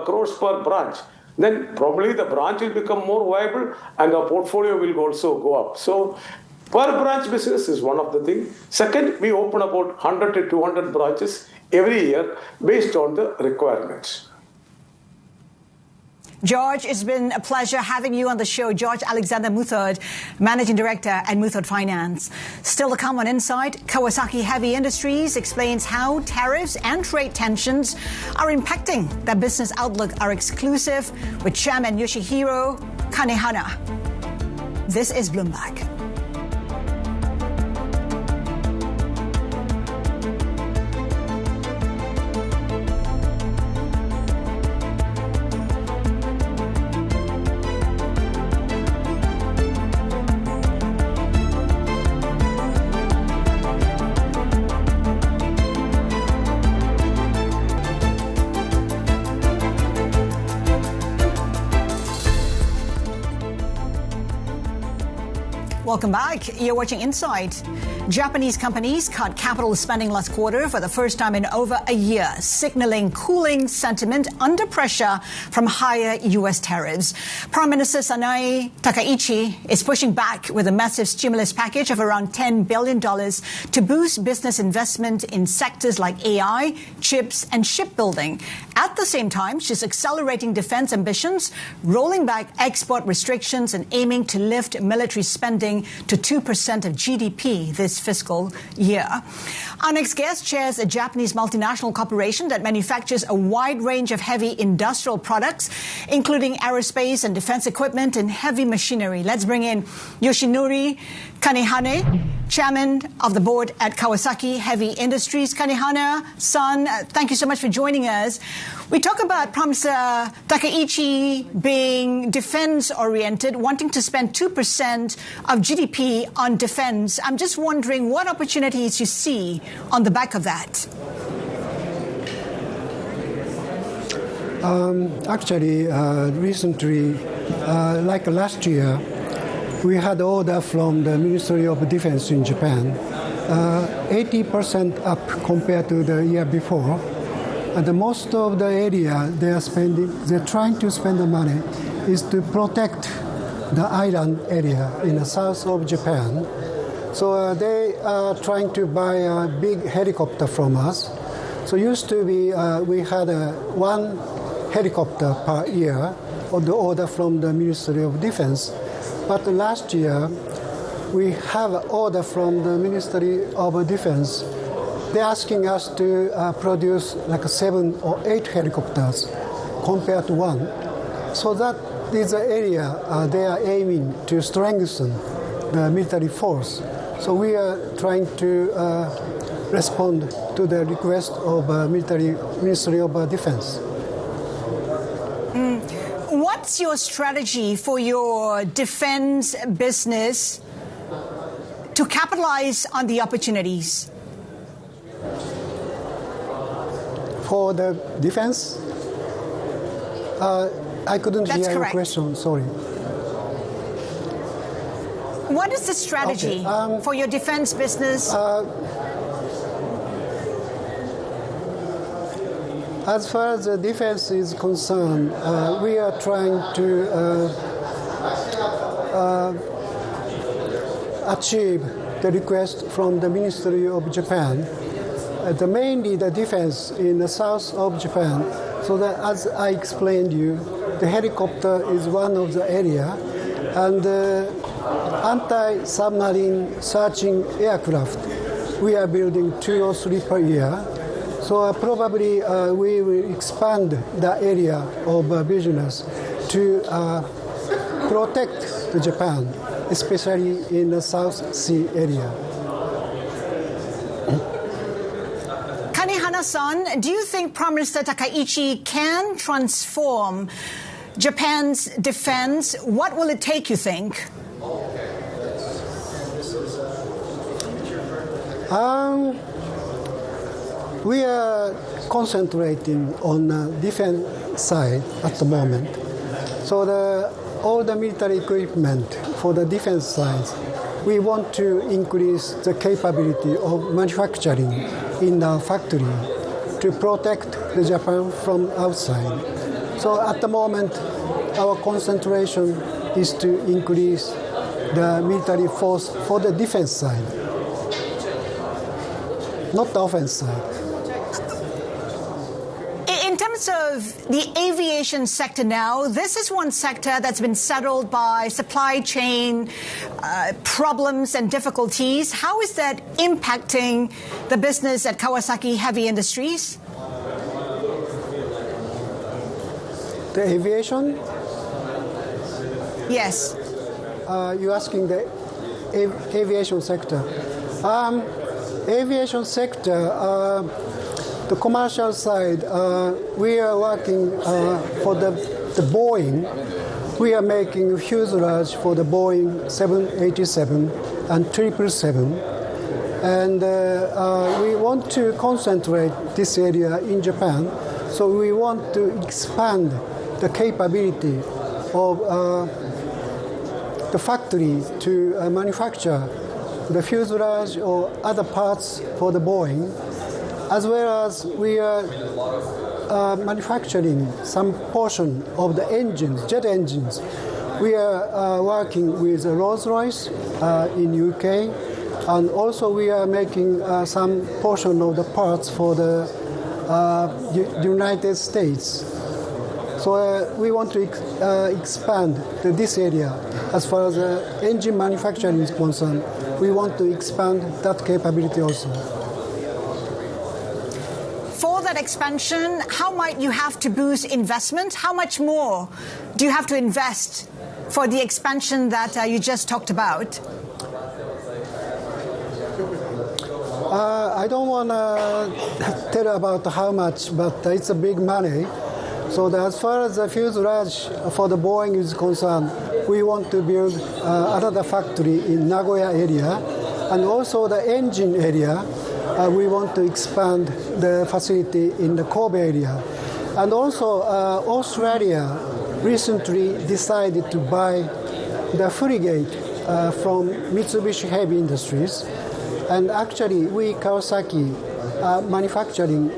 crores per branch, then probably the branch will become more viable and our portfolio will also go up. So per branch business is one of the things. Second, we open about 100 to 200 branches every year based on the requirements. George, it's been a pleasure having you on the show. George Alexander Muthoot, Managing Director at Muthoot Finance. Still to come on Insight, Kawasaki Heavy Industries explains how tariffs and trade tensions are impacting their business outlook. Our exclusive with Chairman Yoshinori Kanehana. This is Bloomberg. Welcome back. You're watching Insight. Japanese companies cut capital spending last quarter for the first time in over a year, signaling cooling sentiment under pressure from higher U.S. tariffs. Prime Minister Sanae Takaichi is pushing back with a massive stimulus package of around $10 billion to boost business investment in sectors like AI, chips, and shipbuilding. At the same time, she's accelerating defense ambitions, rolling back export restrictions, and aiming to lift military spending to 2% of GDP this fiscal year. Our next guest chairs a Japanese multinational corporation that manufactures a wide range of heavy industrial products, including aerospace and defense equipment and heavy machinery. Let's bring in Yoshinori Kanehana, Chairman of the Board at Kawasaki Heavy Industries. Kanehana-san, thank you so much for joining us. We talk about Prime Minister Takaichi being defense-oriented, wanting to spend 2% of GDP on defense. I'm just wondering what opportunities you see on the back of that. Actually, recently, like last year, we had order from the Ministry of Defense in Japan, 80% up compared to the year before. And most of the area they're trying to spend the money is to protect the island area in the south of Japan. So they are trying to buy a big helicopter from us. So used to be, we had one helicopter per year on the order from the Ministry of Defense. But last year, we have an order from the Ministry of Defense. They're asking us to produce like 7 or 8 helicopters compared to one. So that is the area they are aiming to strengthen the military force. So we are trying to respond to the request of Ministry of Defense. What's your strategy for your defense business to capitalize on the opportunities? For the defense? I couldn't That's hear correct. your question, sorry. What is the strategy for your defense business? As far as the defense is concerned, we are trying to achieve the request from the Ministry of Japan. Mainly the defense in the south of Japan. So that, as I explained you, the helicopter is one of the area, and anti-submarine searching aircraft, we are building 2 or 3 per year. So probably we will expand the area of business to protect the Japan, especially in the South Sea area. Kanehana-san, do you think Prime Minister Takaichi can transform Japan's defense? What will it take, you think? We are concentrating on the defense side at the moment. So all the military equipment for the defense side, we want to increase the capability of manufacturing in our factory to protect the Japan from outside. So at the moment, our concentration is to increase the military force for the defense side, not the offense side. In terms of the aviation sector now, this is one sector that's been saddled by supply chain problems and difficulties. How is that impacting the business at Kawasaki Heavy Industries? The aviation? Yes. You're asking the aviation sector. Aviation sector, the commercial side, we are working for the Boeing. We are making fuselage for the Boeing 787 and 777. And we want to concentrate this area in Japan. So we want to expand the capability of the factory to manufacture the fuselage or other parts for the Boeing, as well as we are manufacturing some portion of the engines, jet engines. We are working with Rolls-Royce in UK, and also we are making some portion of the parts for the United States. So we want to expand this area. As far as engine manufacturing is concerned, we want to expand that capability also. For that expansion, how might you have to boost investment? How much more do you have to invest for the expansion that you just talked about? I don't want to tell about how much, but it's a big money. So as far as the fuselage for the Boeing is concerned, we want to build another factory in Nagoya area, and also the engine area. We want to expand the facility in the Kobe area. And also Australia recently decided to buy the frigate from Mitsubishi Heavy Industries. And actually we, Kawasaki, are manufacturing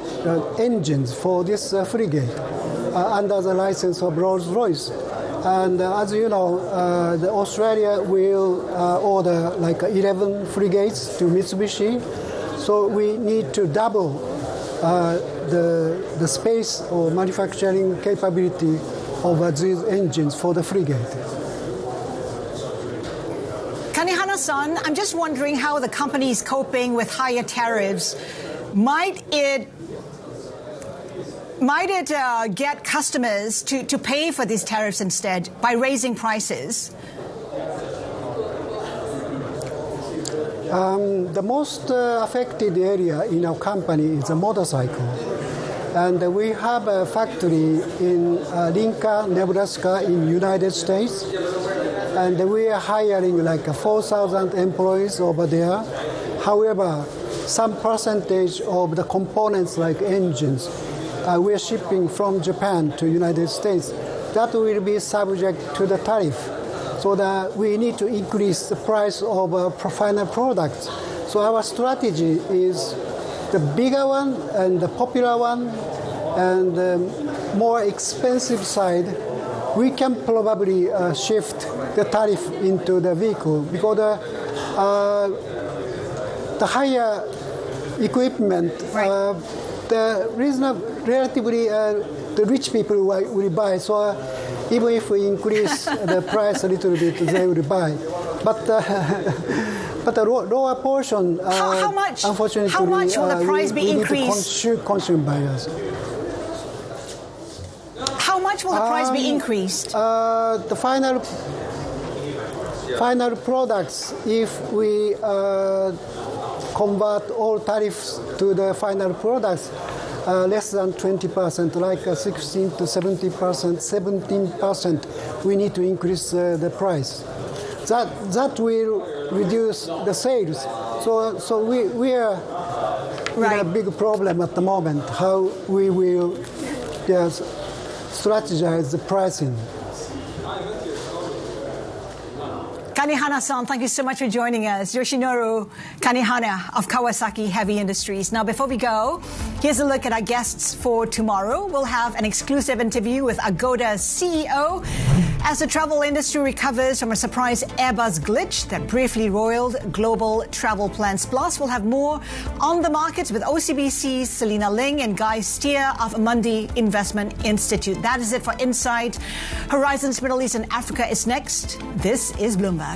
engines for this frigate under the license of Rolls-Royce. And as you know, Australia will order like 11 frigates to Mitsubishi. So we need to double the space or manufacturing capability of these engines for the frigate. Kanehana-san, I'm just wondering how the company is coping with higher tariffs. Might it get customers to pay for these tariffs instead by raising prices? The most affected area in our company is a motorcycle. And we have a factory in Lincoln, Nebraska in United States. And we are hiring like 4,000 employees over there. However, some percentage of the components like engines, we are shipping from Japan to United States. That will be subject to the tariff. So that we need to increase the price of final products. So our strategy is the bigger one and the popular one and the more expensive side. We can probably shift the tariff into the vehicle because the higher equipment, the relatively the rich people will buy. So even if we increase the price a little bit, they will buy. But the lower portion, unfortunately, how much will the price be increased? Consumed by us. How much will the price be increased? The final products, if we convert all tariffs to the final products, less than 20%, like 16 to 70%, 17%, we need to increase the price. That will reduce the sales. So we are in a big problem at the moment, how we will strategize the pricing. Kanehana-san, thank you so much for joining us. Yoshinori Kanehana of Kawasaki Heavy Industries. Now, before we go, here's a look at our guests for tomorrow. We'll have an exclusive interview with Agoda's CEO as the travel industry recovers from a surprise Airbus glitch that briefly roiled global travel plans. Plus, we'll have more on the markets with OCBC's Selena Ling and Guy Steer of Amundi Investment Institute. That is it for Insight. Horizons Middle East and Africa is next. This is Bloomberg.